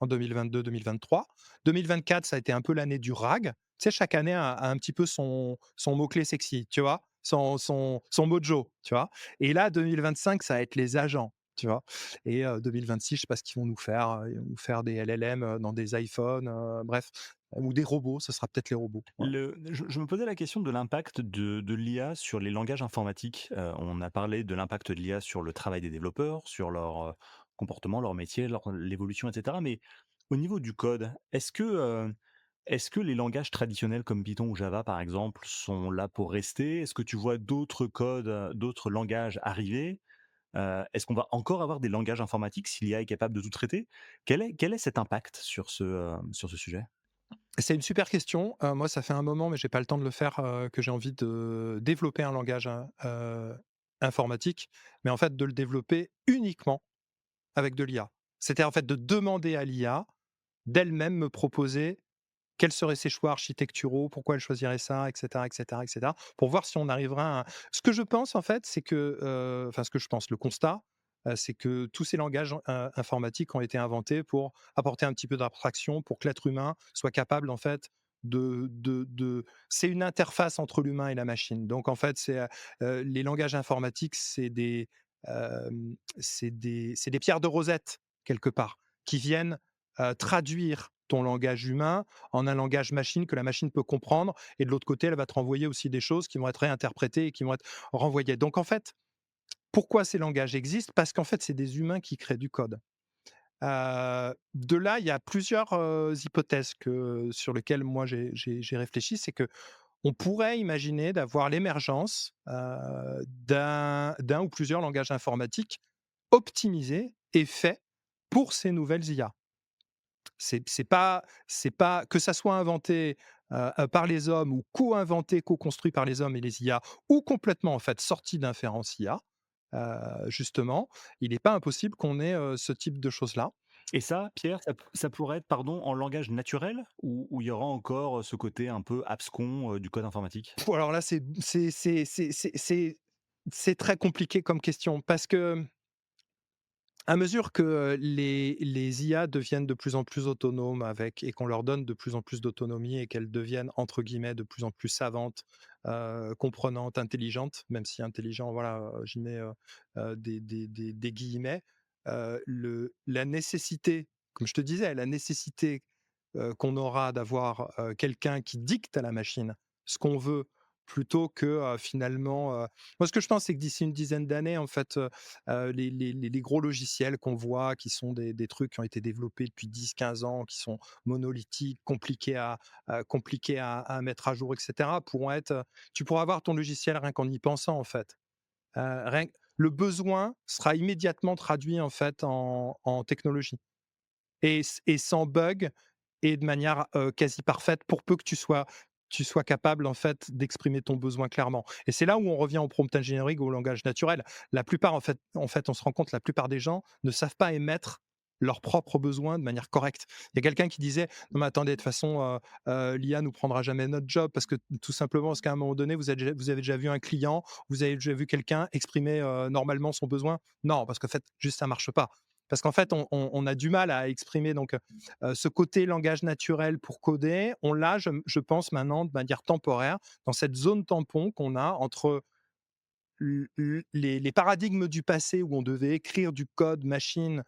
en 2022-2023. 2024, ça a été un peu l'année du RAG. Tu sais, chaque année a un petit peu son mot-clé sexy, tu vois? Son mojo, tu vois? Et là, 2025, ça va être les agents, tu vois? Et 2026, je sais pas ce qu'ils vont nous faire, ils vont nous faire des LLM, dans des iPhones, bref, ou des robots, ce sera peut-être les robots, voilà. Je me posais la question de l'impact de l'IA sur les langages informatiques. On a parlé de l'impact de l'IA sur le travail des développeurs, sur leur, comportement, leur métier, l'évolution et cetera. Mais au niveau du code, est-ce que les langages traditionnels comme Python ou Java, par exemple, sont là pour rester? Est-ce que tu vois d'autres codes, d'autres langages arriver? Est-ce qu'on va encore avoir des langages informatiques si l'IA est capable de tout traiter? Quel est cet impact sur ce sujet? C'est une super question. Moi, ça fait un moment, mais j'ai pas le temps de le faire, que j'ai envie de développer un langage, informatique, mais en fait de le développer uniquement avec de l'IA. C'était en fait de demander à l'IA d'elle-même me proposer quels seraient ses choix architecturaux, pourquoi elle choisirait ça, et cetera, et cetera, et cetera, pour voir si on arrivera à ce que je pense en fait, c'est que, enfin ce que je pense, le constat, c'est que tous ces langages informatiques ont été inventés pour apporter un petit peu d'abstraction, pour que l'être humain soit capable en fait de c'est une interface entre l'humain et la machine. Donc en fait, les langages informatiques, c'est des pierres de Rosette quelque part, qui viennent, traduire ton langage humain en un langage machine que la machine peut comprendre, et de l'autre côté, elle va te renvoyer aussi des choses qui vont être réinterprétées et qui vont être renvoyées. Donc en fait, pourquoi ces langages existent? Parce qu'en fait, c'est des humains qui créent du code. De là, il y a plusieurs, hypothèses sur lesquelles moi j'ai réfléchi. C'est que on pourrait imaginer d'avoir l'émergence, d'un ou plusieurs langages informatiques optimisés et faits pour ces nouvelles IA. C'est pas que ça soit inventé, par les hommes ou co-inventé, co-construit par les hommes et les IA, ou complètement en fait sorti d'inférences IA, justement, il n'est pas impossible qu'on ait, ce type de choses-là. Et ça, Pierre, ça pourrait être, pardon, en langage naturel ou il y aura encore, ce côté un peu abscon, du code informatique? Alors là, c'est très compliqué comme question parce que à mesure que, les IA deviennent de plus en plus autonomes avec et qu'on leur donne de plus en plus d'autonomie et qu'elles deviennent entre guillemets «de plus en plus savantes», comprenantes, intelligentes, même si intelligent, voilà, j'y mets, des guillemets, la nécessité, comme je te disais, la nécessité, qu'on aura d'avoir, quelqu'un qui dicte à la machine ce qu'on veut, plutôt que, finalement, moi ce que je pense, c'est que d'ici une dizaine d'années, en fait, les gros logiciels qu'on voit, qui sont des trucs qui ont été développés depuis 10, 15 ans, qui sont monolithiques, compliqués à mettre à jour et cetera, pourront être, tu pourras avoir ton logiciel rien qu'en y pensant, en fait. Rien le besoin sera immédiatement traduit, en fait, en technologie et sans bug et de manière, quasi parfaite pour peu que tu sois capable, en fait, d'exprimer ton besoin clairement et c'est là où on revient au prompt engineering, au langage naturel. La plupart, en fait, on se rend compte, la plupart des gens ne savent pas émettre leurs propres besoins de manière correcte. Il y a quelqu'un qui disait: «Non mais attendez, de toute façon, l'IA nous prendra jamais notre job parce que tout simplement parce qu'à un moment donné, vous avez déjà vu un client, vous avez déjà vu quelqu'un exprimer, normalement son besoin?» Non, parce qu'en fait, juste ça marche pas. Parce qu'en fait, on a du mal à exprimer donc ce côté langage naturel pour coder, on l'a, je pense maintenant de manière temporaire, dans cette zone tampon qu'on a entre les paradigmes du passé où on devait écrire du code machine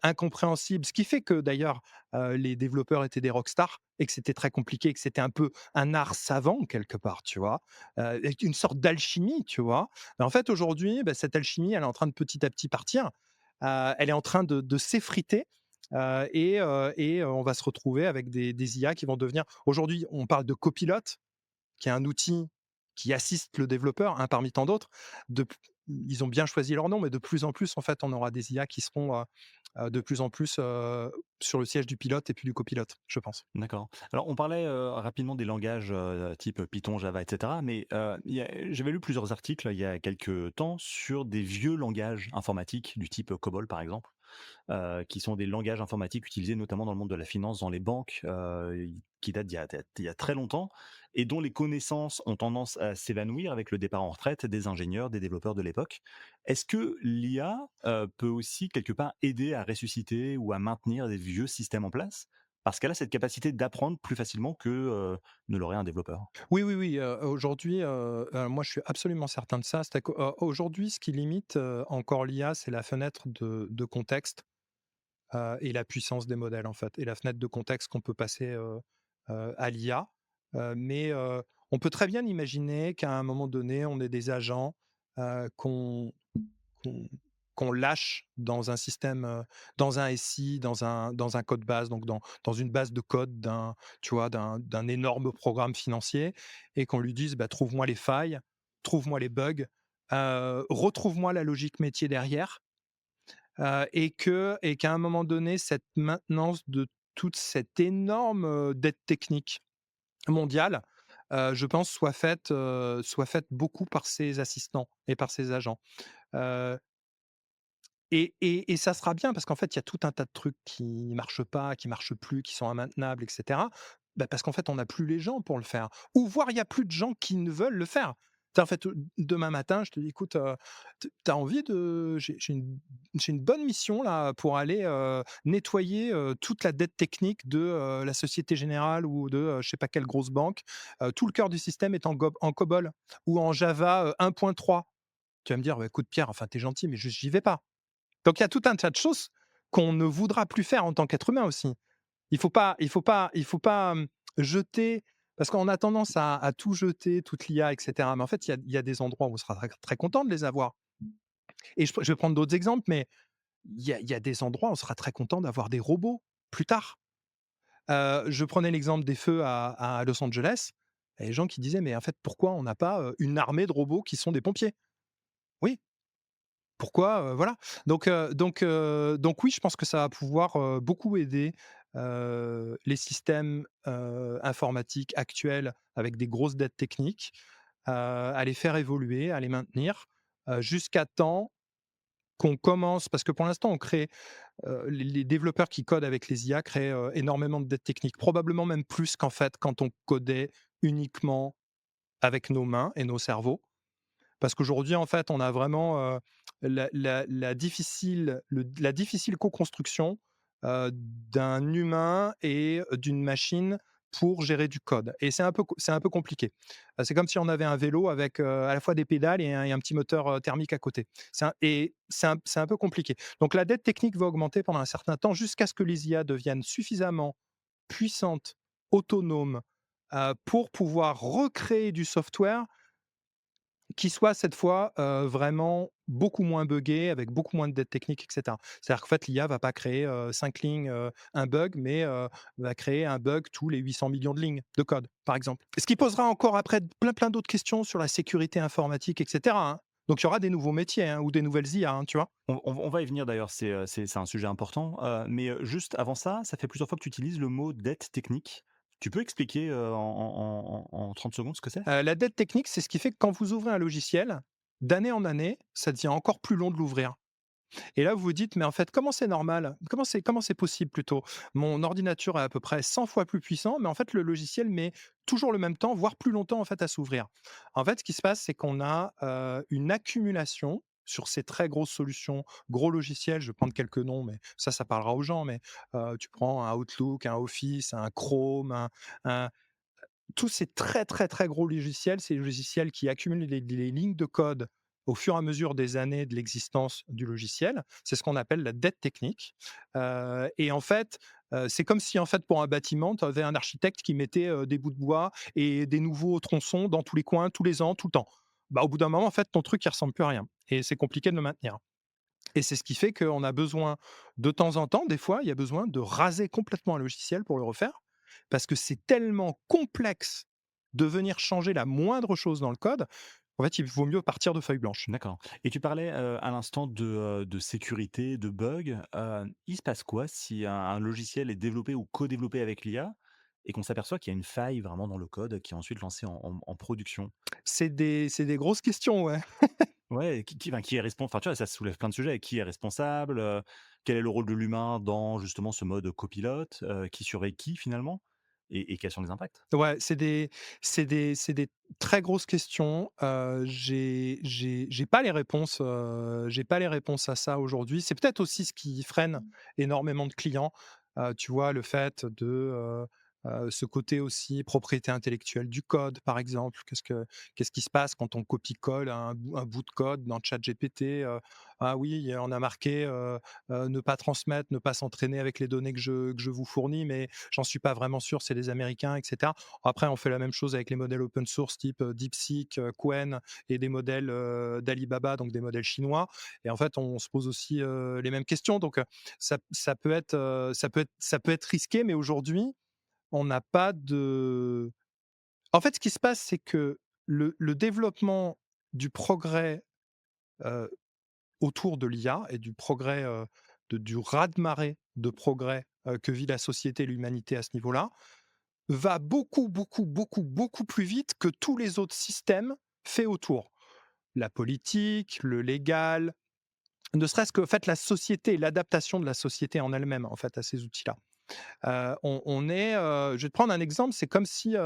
incompréhensible, ce qui fait que d'ailleurs les développeurs étaient des rockstars et que c'était très compliqué, que c'était un peu un art savant quelque part, tu vois, avec une sorte d'alchimie, tu vois. Mais en fait aujourd'hui, bah, cette alchimie, elle est en train de petit à petit partir, elle est en train de s'effriter. On va se retrouver avec des IA qui vont devenir. Aujourd'hui, on parle de copilote, qui est un outil qui assiste le développeur, parmi tant d'autres. De Ils ont bien choisi leur nom, mais de plus en plus, en fait, on aura des IA qui seront, de plus en plus, sur le siège du pilote et puis du copilote, je pense. D'accord. Alors on parlait, rapidement des langages, type Python, Java et cetera, mais, j'avais lu plusieurs articles il y a quelques temps sur des vieux langages informatiques du type COBOL, par exemple, qui sont des langages informatiques utilisés notamment dans le monde de la finance, dans les banques, qui datent d'il y a très longtemps et dont les connaissances ont tendance à s'évanouir avec le départ en retraite des ingénieurs, des développeurs de l'époque. Est-ce que l'IA, peut aussi quelque part aider à ressusciter ou à maintenir des vieux systèmes en place? Parce qu'elle a cette capacité d'apprendre plus facilement que, ne l'aurait un développeur. Oui, oui, oui, aujourd'hui, moi, je suis absolument certain de ça. C'est qu'au aujourd'hui, ce qui limite, encore l'IA, c'est la fenêtre de contexte, et la puissance des modèles, en fait et la fenêtre de contexte qu'on peut passer, à l'IA. Mais on peut très bien imaginer qu'à un moment donné, on ait des agents, qu'on qu'on lâche dans un système, dans un SI, dans un code base, donc dans une base de code tu vois, d'un énorme programme financier et qu'on lui dise: «Bah, trouve-moi les failles, trouve-moi les bugs, retrouve-moi la logique métier derrière», et qu'à un moment donné, cette maintenance de toute cette énorme, dette technique mondiale, je pense soit faite beaucoup par ses assistants et par ses agents. Heu et ça sera bien parce qu'en fait, il y a tout un tas de trucs qui marchent pas, qui marchent plus, qui sont immaintenables et cetera. Bah, parce qu'en fait, on n'a plus les gens pour le faire ou voire il y a plus de gens qui ne veulent le faire. Tu En fait, demain matin, je te dis: «Écoute, tu as envie de j'ai une bonne mission là pour aller, nettoyer, toute la dette technique de, la Société Générale ou de, je sais pas quelle grosse banque. Tout le cœur du système est en COBOL ou en Java, 1.3». Tu vas me dire: «Bah, écoute Pierre, enfin, tu es gentil mais juste j'y vais pas». Donc il y a tout un tas de choses qu'on ne voudra plus faire en tant qu'être humain aussi. Il faut pas jeter parce qu'on a tendance à tout jeter, toute l'IA et cetera. Mais en fait, il y a des endroits où on sera très très content de les avoir et je vais prendre d'autres exemples, mais il y a des endroits où on sera très content d'avoir des robots plus tard. Je prenais l'exemple des feux à Los Angeles. Il y a des gens qui disaient: «Mais en fait, pourquoi on n'a pas, une armée de robots qui sont des pompiers?» Oui, pourquoi, voilà. Donc oui, je pense que ça va pouvoir, beaucoup aider, les systèmes, informatiques actuels avec des grosses dettes techniques, à les faire évoluer, à les maintenir, jusqu'à temps qu'on commence parce que pour l'instant on crée, les développeurs qui codent avec les IA créent, énormément de dettes techniques, probablement même plus qu'en fait quand on codait uniquement avec nos mains et nos cerveaux. Parce qu'aujourd'hui, en fait, on a vraiment, la difficile co-construction, d'un humain et d'une machine pour gérer du code et c'est un peu compliqué. C'est comme si on avait un vélo avec, à la fois des pédales et un petit moteur, thermique à côté. C'est un peu compliqué. Donc la dette technique va augmenter pendant un certain temps jusqu'à ce que les IA deviennent suffisamment puissantes, autonomes, pour pouvoir recréer du software qui soit cette fois, vraiment beaucoup moins buggé, avec beaucoup moins de dettes techniques et cetera. C'est-à-dire qu'en fait, l'IA va pas créer, 5 lignes, un bug, mais va créer un bug tous les 800 millions de lignes de code, par exemple. Ce qui posera encore après plein d'autres questions sur la sécurité informatique et cetera, hein. Donc il y aura des nouveaux métiers, hein, ou des nouvelles IA, hein, tu vois? On va y venir d'ailleurs, c'est un sujet important, mais juste avant ça, ça fait plusieurs fois que tu utilises le mot dette technique. Tu peux expliquer, en 30 secondes ce que c'est? La dette technique, c'est ce qui fait que quand vous ouvrez un logiciel, d'année en année, ça devient encore plus long de l'ouvrir. Et là, vous vous dites: «Mais en fait, comment c'est normal? Comment c'est possible plutôt? Mon ordinateur est à peu près 100 fois plus puissant, mais en fait, le logiciel met toujours le même temps, voire plus longtemps, en fait, à s'ouvrir». En fait, ce qui se passe, c'est qu'on a, une accumulation sur ces très grosses solutions, gros logiciels. Je vais prendre quelques noms, mais ça parlera aux gens, mais tu prends un Outlook, un Office, un Chrome, un tous ces très, très, très gros logiciels, ces logiciels qui accumulent les lignes de code au fur et à mesure des années de l'existence du logiciel, c'est ce qu'on appelle la dette technique. Et en fait, c'est comme si en fait pour un bâtiment, tu avais un architecte qui mettait, des bouts de bois et des nouveaux tronçons dans tous les coins, tous les ans, tout le temps. Bah, au bout d'un moment, en fait, ton truc, il ressemble plus à rien et c'est compliqué de le maintenir. Et c'est ce qui fait qu'on a besoin, de temps en temps, des fois, il y a besoin de raser complètement un logiciel pour le refaire, parce que c'est tellement complexe de venir changer la moindre chose dans le code, en fait, il vaut mieux partir de feuille blanche. D'accord, et tu parlais, à l'instant de sécurité, de bugs. Il se passe quoi si un logiciel est développé ou co-développé avec l'IA et qu'on s'aperçoit qu'il y a une faille vraiment dans le code qui est ensuite lancé en production? C'est des grosses questions, ouais. Ouais, qui est responsable? Enfin, tu vois, ça soulève plein de sujets. Qui est responsable? Quel est le rôle de l'humain dans justement ce mode copilote? Qui surveille qui finalement? Et quels sont les impacts? Ouais, c'est des très grosses questions. J'ai pas les réponses, j'ai pas les réponses à ça aujourd'hui. C'est peut-être aussi ce qui freine énormément de clients. Tu vois, le fait de, ce côté aussi propriété intellectuelle du code, par exemple. Qu'est-ce qui se passe quand on copie-colle un bout de code dans ChatGPT? Ah oui, on a marqué, ne pas transmettre, ne pas s'entraîner avec les données que je vous fournis, mais j'en suis pas vraiment sûr, c'est les Américains et cetera. Après, on fait la même chose avec les modèles open source type, DeepSeek, Qwen et des modèles, d'Alibaba, donc des modèles chinois. Et en fait, on se pose aussi, les mêmes questions. Donc, ça peut être risqué, mais aujourd'hui, on n'a pas de en fait, ce qui se passe, c'est que le développement du progrès, heu, autour de l'IA et du progrès, du raz-de-marée de progrès, que vit la société et l'humanité à ce niveau-là, va beaucoup, beaucoup, beaucoup, beaucoup plus vite que tous les autres systèmes faits autour. La politique, le légal, ne serait-ce que, en fait, la société, l'adaptation de la société en elle-même, en fait, à ces outils-là. On est, je vais te prendre un exemple, c'est comme si,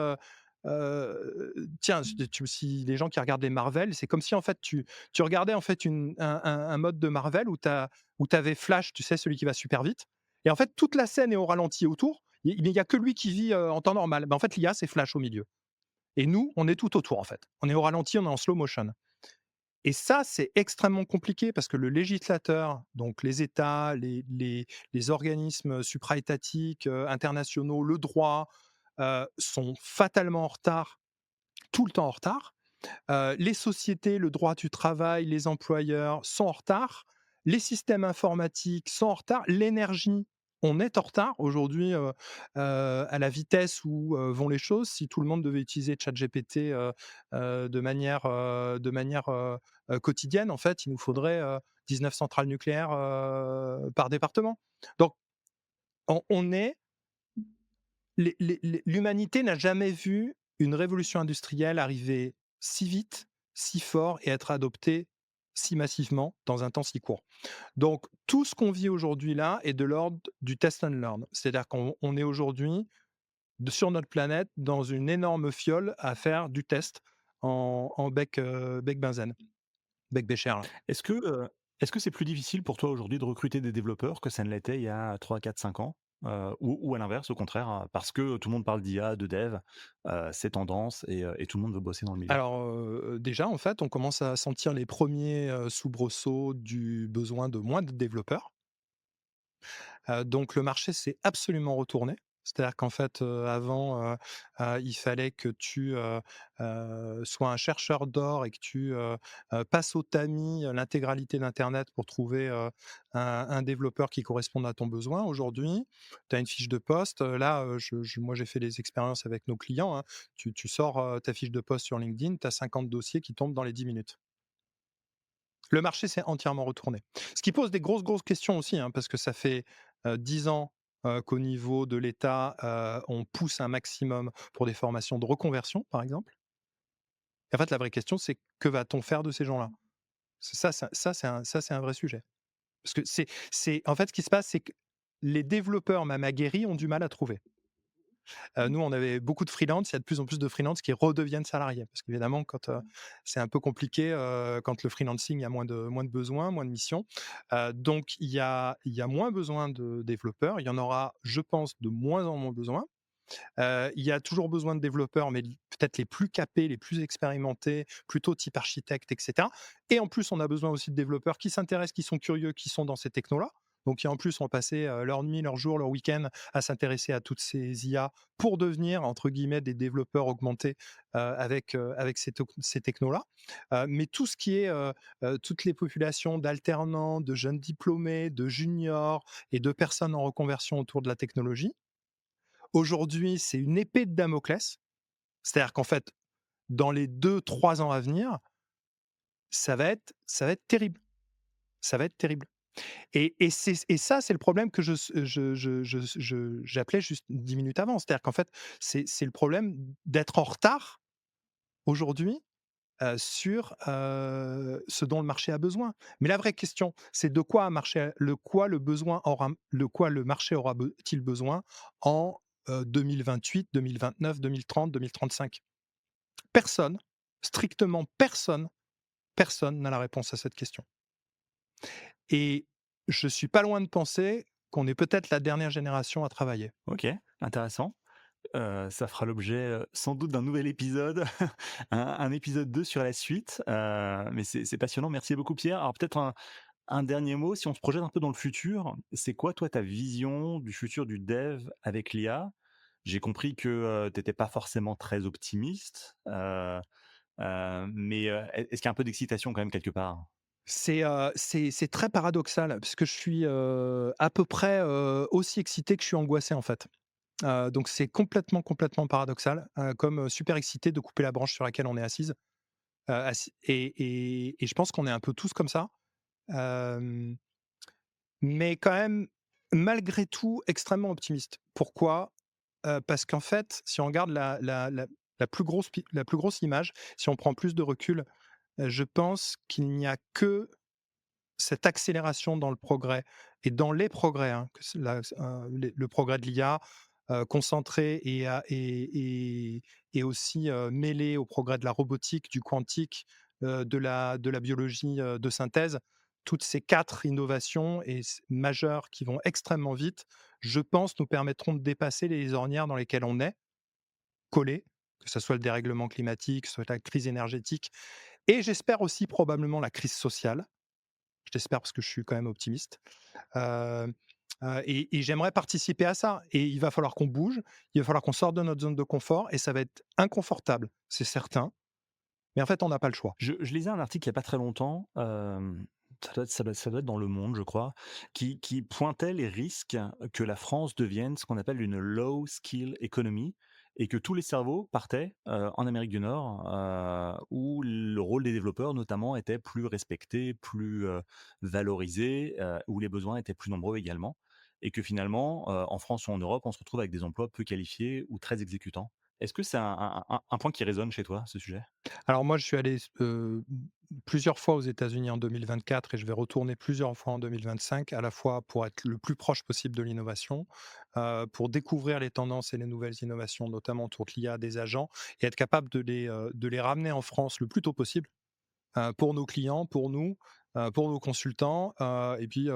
tiens, si les gens qui regardent les Marvel, c'est comme si, en fait, tu regardais, en fait, un mode de Marvel où tu avais Flash, tu sais, celui qui va super vite, et en fait, toute la scène est au ralenti autour, il y a que lui qui vit, en temps normal. En fait, l'IA, c'est Flash au milieu, et nous, on est tout autour, en fait. On est au ralenti, on est en slow motion. Et ça, c'est extrêmement compliqué parce que le législateur, donc les États, les organismes supra-étatiques, internationaux, le droit, sont fatalement en retard, tout le temps en retard. Les sociétés, le droit du travail, les employeurs sont en retard. Les systèmes informatiques sont en retard. L'énergie, on est en retard. Aujourd'hui, à la vitesse où, vont les choses, si tout le monde devait utiliser ChatGPT, de manière quotidienne, en fait, il nous faudrait, 19 centrales nucléaires, par département. Donc on est l'humanité n'a jamais vu une révolution industrielle arriver si vite, si fort et être adoptée si massivement dans un temps si court. Donc tout ce qu'on vit aujourd'hui là est de l'ordre du test and learn. C'est-à-dire qu'on est aujourd'hui sur notre planète dans une énorme fiole à faire du test en bec benzène, bec bécher là. Est-ce que, est-ce que c'est plus difficile pour toi aujourd'hui de recruter des développeurs que ça ne l'était il y a 3, 4, 5 ans? Ou à l'inverse, au contraire, parce que tout le monde parle d'IA, de dev, c'est tendance et tout le monde veut bosser dans le milieu? Alors, déjà en fait, on commence à sentir les premiers soubresauts du besoin de moins de développeurs. Donc le marché s'est absolument retourné. C'est-à-dire qu'en fait, avant, il fallait que tu, sois un chercheur d'or et que tu, passes au tamis, l'intégralité d'internet pour trouver, un développeur qui corresponde à ton besoin. Aujourd'hui, tu as une fiche de poste, là, moi j'ai fait des expériences avec nos clients, hein. Tu sors, ta fiche de poste sur LinkedIn, tu as 50 dossiers qui tombent dans les 10 minutes. Le marché s'est entièrement retourné. Ce qui pose des grosses, grosses questions aussi, hein, parce que ça fait, 10 ans, qu'au niveau de l'État, on pousse un maximum pour des formations de reconversion, par exemple. Et en fait, la vraie question, c'est que va-t-on faire de ces gens-là? C'est ça, c'est un vrai sujet. Parce que c'est en fait, ce qui se passe, c'est que les développeurs, même aguerris, ont du mal à trouver. Nous, on avait beaucoup de freelance, il y a de plus en plus de freelance qui redeviennent salariés. Parce qu'évidemment, quand, c'est un peu compliqué, quand le freelancing, il y a moins de besoins, moins de missions. Donc il y a moins besoin de développeurs. Il y en aura, je pense, de moins en moins besoin. Il y a toujours besoin de développeurs, mais peut-être les plus capés, les plus expérimentés, plutôt type architecte, et cetera. Et en plus, on a besoin aussi de développeurs qui s'intéressent, qui sont curieux, qui sont dans ces technos-là. Donc qui en plus ont passé, leur nuit, leur jour, leur week-end à s'intéresser à toutes ces IA pour devenir entre guillemets «des développeurs augmentés», avec ces technos-là. Mais tout ce qui est, toutes les populations d'alternants, de jeunes diplômés, de juniors et de personnes en reconversion autour de la technologie, aujourd'hui, c'est une épée de Damoclès. C'est-à-dire qu'en fait, dans les 2-3 ans à venir, ça va être terrible. Ça va être terrible. Et ça, c'est le problème que j'appelais juste 10 minutes avant. C'est-à-dire qu'en fait, c'est le problème d'être en retard aujourd'hui, sur, ce dont le marché a besoin. Mais la vraie question, c'est de quoi le marché aura-t-il besoin en, 2028, 2029, 2030, 2035? Personne, strictement personne, personne n'a la réponse à cette question. Et je suis pas loin de penser qu'on est peut-être la dernière génération à travailler. OK, intéressant. Ça fera l'objet, sans doute d'un nouvel épisode, un épisode 2 sur la suite, mais c'est passionnant. Merci beaucoup Pierre. Alors peut-être un dernier mot, si on se projette un peu dans le futur, c'est quoi toi ta vision du futur du dev avec l'IA? J'ai compris que, tu étais pas forcément très optimiste, mais, est-ce qu'il y a un peu d'excitation quand même quelque part? C'est très paradoxal parce que je suis, à peu près, aussi excité que je suis angoissé, en fait. Donc c'est complètement, complètement paradoxal, comme, super excité de couper la branche sur laquelle on est assise, assis et je pense qu'on est un peu tous comme ça. Hem Mais quand même, malgré tout, extrêmement optimiste. Pourquoi? Parce qu'en fait, si on regarde la plus grosse image, si on prend plus de recul, je pense qu'il n'y a que cette accélération dans le progrès et dans les progrès, hein, que c'est le progrès de l'IA, concentré et aussi, mêlé au progrès de la robotique, du quantique, de la biologie, de synthèse. Toutes ces 4 innovations majeures qui vont extrêmement vite, je pense, nous permettront de dépasser les ornières dans lesquelles on est collés, que ce soit le dérèglement climatique, que ce soit la crise énergétique et j'espère aussi probablement la crise sociale. Je l'espère parce que je suis quand même optimiste. Heu et j'aimerais participer à ça et il va falloir qu'on bouge, il va falloir qu'on sorte de notre zone de confort et ça va être inconfortable, c'est certain, mais en fait, on n'a pas le choix. Je lisais un article il y a pas très longtemps, ça doit être dans Le Monde, je crois, qui pointait les risques que la France devienne ce qu'on appelle une low skill economy et que tous les cerveaux partaient, en Amérique du Nord, où le rôle des développeurs notamment était plus respecté, plus, valorisé, où les besoins étaient plus nombreux également et que finalement, en France ou en Europe, on se retrouve avec des emplois peu qualifiés ou très exécutants. Est-ce que c'est un point qui résonne chez toi, ce sujet? Alors moi, je suis allé plusieurs fois aux États-Unis en 2024 et je vais retourner plusieurs fois en 2025, à la fois pour être le plus proche possible de l'innovation, pour découvrir les tendances et les nouvelles innovations, notamment autour de l'IA des agents et être capable de les ramener en France le plus tôt possible, pour nos clients, pour nous, pour nos consultants, et puis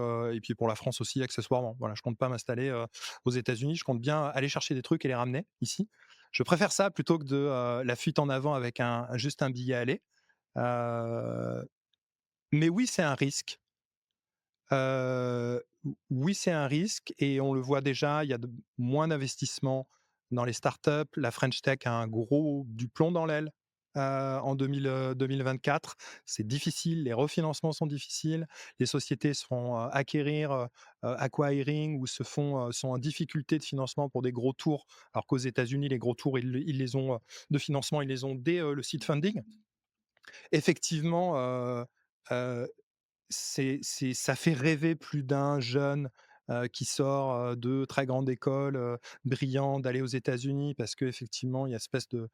pour la France aussi accessoirement. Voilà, je compte pas m'installer, aux États-Unis, je compte bien aller chercher des trucs et les ramener ici. Je préfère ça plutôt que la fuite en avant avec juste un billet aller. Heu, mais oui, c'est un risque. Oui, c'est un risque et on le voit déjà, il y a de moins d'investissements dans les startups. La French Tech a un gros du plomb dans l'aile, en 2024. C'est difficile, les refinancements sont difficiles. Les sociétés se font, acquiring ou sont en difficulté de financement pour des gros tours, alors qu'aux États-Unis, les gros tours, ils les ont, de financement, ils les ont dès, le seed funding. Effectivement, heu ça fait rêver plus d'un jeune, qui sort, de très grande école, brillant, d'aller aux États-Unis parce qu'effectivement, il y a espèce de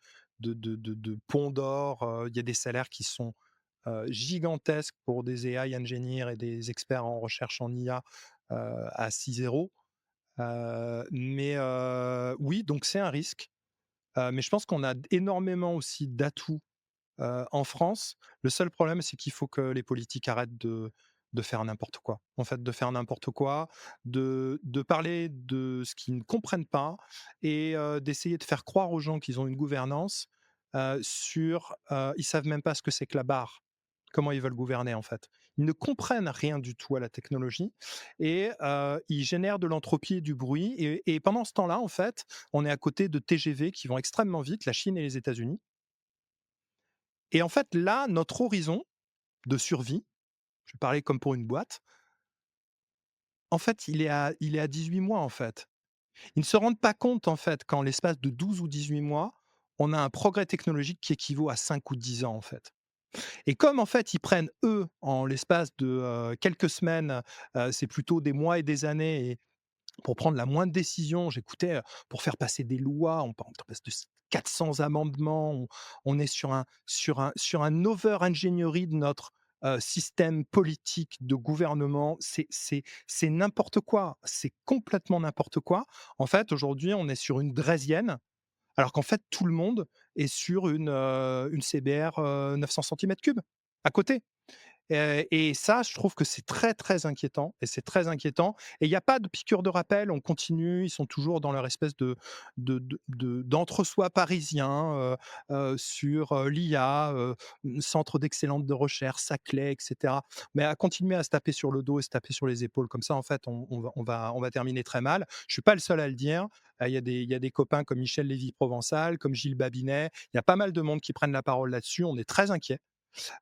pont d'or, il y a des salaires qui sont, gigantesques pour des AI engineers et des experts en recherche en IA, à 6-0. Oui, donc c'est un risque, mais je pense qu'on a énormément aussi d'atouts en France. Le seul problème, c'est qu'il faut que les politiques arrêtent de faire n'importe quoi. En fait, de faire n'importe quoi, de parler de ce qu'ils ne comprennent pas et d'essayer de faire croire aux gens qu'ils ont une gouvernance, ils savent même pas ce que c'est que la barre. Comment ils veulent gouverner, en fait. Ils ne comprennent rien du tout à la technologie et ils génèrent de l'entropie et du bruit et pendant ce temps-là, en fait, on est à côté de TGV qui vont extrêmement vite, la Chine et les États-Unis et en fait, là, notre horizon de survie, je vais parler comme pour une boîte, en fait, il est à 18 mois, en fait. Ils ne se rendent pas compte, en fait, qu'en l'espace de 12 ou 18 mois, on a un progrès technologique qui équivaut à 5 ou 10 ans, en fait. Et comme, en fait, ils prennent, eux, en l'espace de, quelques semaines, c'est plutôt des mois et des années pour prendre la moindre décision, j'écoutais, pour faire passer des lois, on passe de 400 amendements, on est sur un over-ingénierie de notre, système politique de gouvernement. C'est n'importe quoi, c'est complètement n'importe quoi. En fait, aujourd'hui, on est sur une draisienne, alors qu'en fait, tout le monde est sur une CBR, 900 cm3 à côté. Et ça, je trouve que c'est très, très inquiétant et c'est très inquiétant et il y a pas de piqûre de rappel, on continue, ils sont toujours dans leur espèce d'entre-soi parisien, sur, l'IA, centre d'excellence de recherche, Saclay et cetera. Mais à continuer à se taper sur le dos et se taper sur les épaules comme ça, en fait, on va terminer très mal. Je suis pas le seul à le dire, il y a des copains comme Michel Lévy-Provençal, comme Gilles Babinet, il y a pas mal de monde qui prennent la parole là-dessus, on est très inquiets.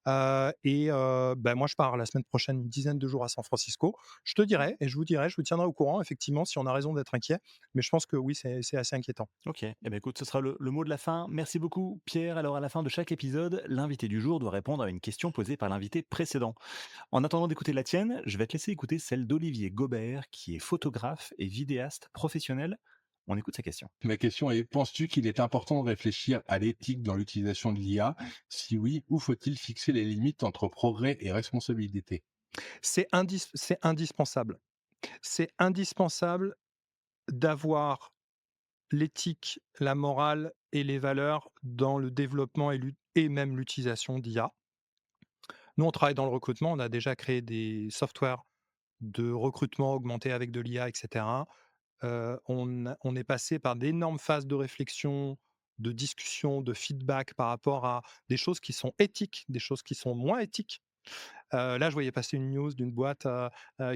Moi, je pars la semaine prochaine une dizaine de jours à San Francisco. Je te dirai et je vous tiendrai au courant effectivement si on a raison d'être inquiet, mais je pense que oui, c'est assez inquiétant. OK. Eh ben, écoute, ce sera le mot de la fin. Merci beaucoup, Pierre. Alors, à la fin de chaque épisode, l'invité du jour doit répondre à une question posée par l'invité précédent. En attendant d'écouter la tienne, je vais te laisser écouter celle d'Olivier Gobert, qui est photographe et vidéaste professionnel. On écoute sa question. Ma question est, penses-tu qu'il est important de réfléchir à l'éthique dans l'utilisation de l'IA? Si oui, où faut-il fixer les limites entre progrès et responsabilité? C'est indispensable. C'est indispensable d'avoir l'éthique, la morale et les valeurs dans le développement et même l'utilisation d'IA. Nous, on travaille dans le recrutement, on a déjà créé des softwares de recrutement augmenté avec de l'IA et cetera. On est passé par d'énormes phases de réflexion, de discussion, de feedback par rapport à des choses qui sont éthiques, des choses qui sont moins éthiques. Là, je voyais passer une news d'une boîte,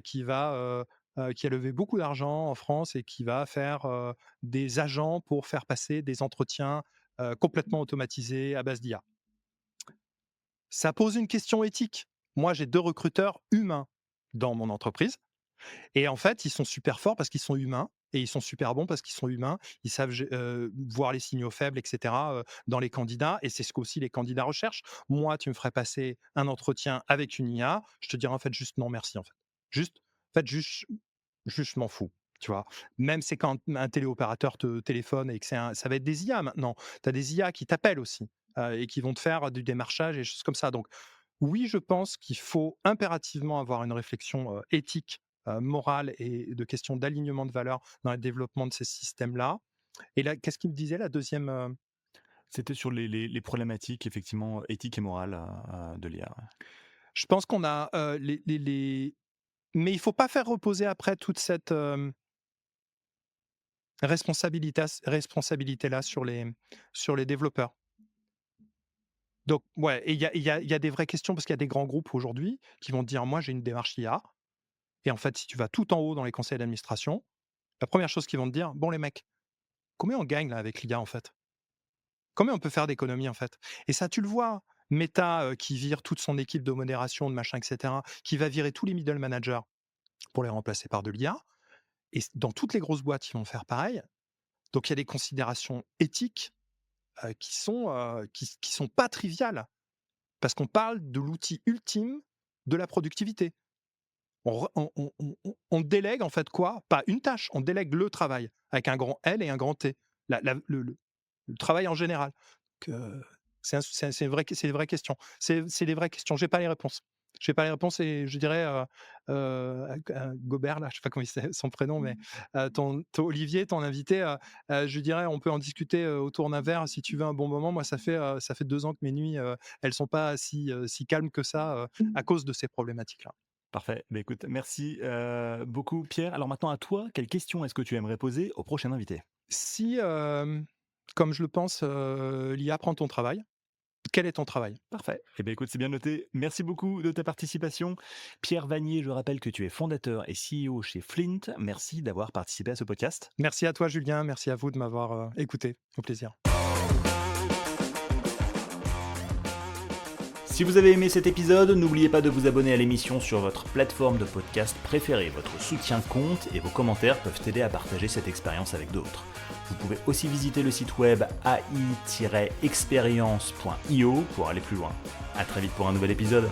qui a levé beaucoup d'argent en France et qui va faire, des agents pour faire passer des entretiens, complètement automatisés à base d'IA. Ça pose une question éthique. Moi, j'ai 2 recruteurs humains dans mon entreprise. Et en fait, ils sont super forts parce qu'ils sont humains et ils sont super bons parce qu'ils sont humains. Ils savent voir les signaux faibles et cetera, dans les candidats et c'est ce qu'aussi les candidats recherchent. Moi, tu me ferais passer un entretien avec une IA, je te dirais en fait juste: «Non merci» en fait. Juste, en fait, juste je m'en fous, tu vois? Même c'est quand un téléopérateur te téléphone et que ça va être des IA maintenant. Tu as des IA qui t'appellent aussi, et qui vont te faire du démarchage et des choses comme ça. Donc oui, je pense qu'il faut impérativement avoir une réflexion, éthique, morale et de questions d'alignement de valeurs dans le développement de ces systèmes-là. Et là, qu'est-ce qu'il me disait la deuxième C'était sur les problématiques, effectivement, éthiques et morales de l'IA. Ouais. je pense qu'on a, les mais il faut pas faire reposer après toute cette, responsabilité-là sur les développeurs. Donc ouais et il y a des vraies questions parce qu'il y a des grands groupes aujourd'hui qui vont te dire: «Moi, j'ai une démarche IA». Et en fait, si tu vas tout en haut dans les conseils d'administration, la première chose qu'ils vont te dire: «Bon les mecs, combien on gagne là avec l'IA en fait? Combien on peut faire d'économies en fait?» Et ça, tu le vois, Meta, qui vire toute son équipe de modération, de machin et cetera, qui va virer tous les middle managers pour les remplacer par de l'IA et dans toutes les grosses boîtes, ils vont faire pareil. Donc il y a des considérations éthiques, qui sont pas triviales, parce qu'on parle de l'outil ultime de la productivité. On délègue en fait quoi? Pas une tâche, on délègue le travail avec un grand L et un grand T. Le travail en général. Que c'est des vraies questions. C'est des vraies questions. J'ai pas les réponses. J'ai pas les réponses et je dirais, Gobert là, je sais pas comment c'est son prénom, mais ton Olivier, ton invité, je dirais on peut en discuter, autour d'un verre si tu veux un bon moment. Moi ça fait 2 ans que mes nuits, elles sont pas si calmes que ça, à cause de ces problématiques-là. Parfait. Bah, écoute, merci, beaucoup Pierre. Alors maintenant à toi, quelle question est-ce que tu aimerais poser au prochain invité? Si, comme je le pense, l'IA prend ton travail, quel est ton travail? Parfait. Eh bien, écoute, c'est bien noté. Merci beaucoup de ta participation. Pierre Vanier, je rappelle que tu es fondateur et CEO chez Flint. Merci d'avoir participé à ce podcast. Merci à toi Julien, merci à vous de m'avoir, écouté. Au plaisir. Si vous avez aimé cet épisode, n'oubliez pas de vous abonner à l'émission sur votre plateforme de podcast préférée. Votre soutien compte et vos commentaires peuvent aider à partager cette expérience avec d'autres. Vous pouvez aussi visiter le site web ai-experience.io pour aller plus loin. À très vite pour un nouvel épisode.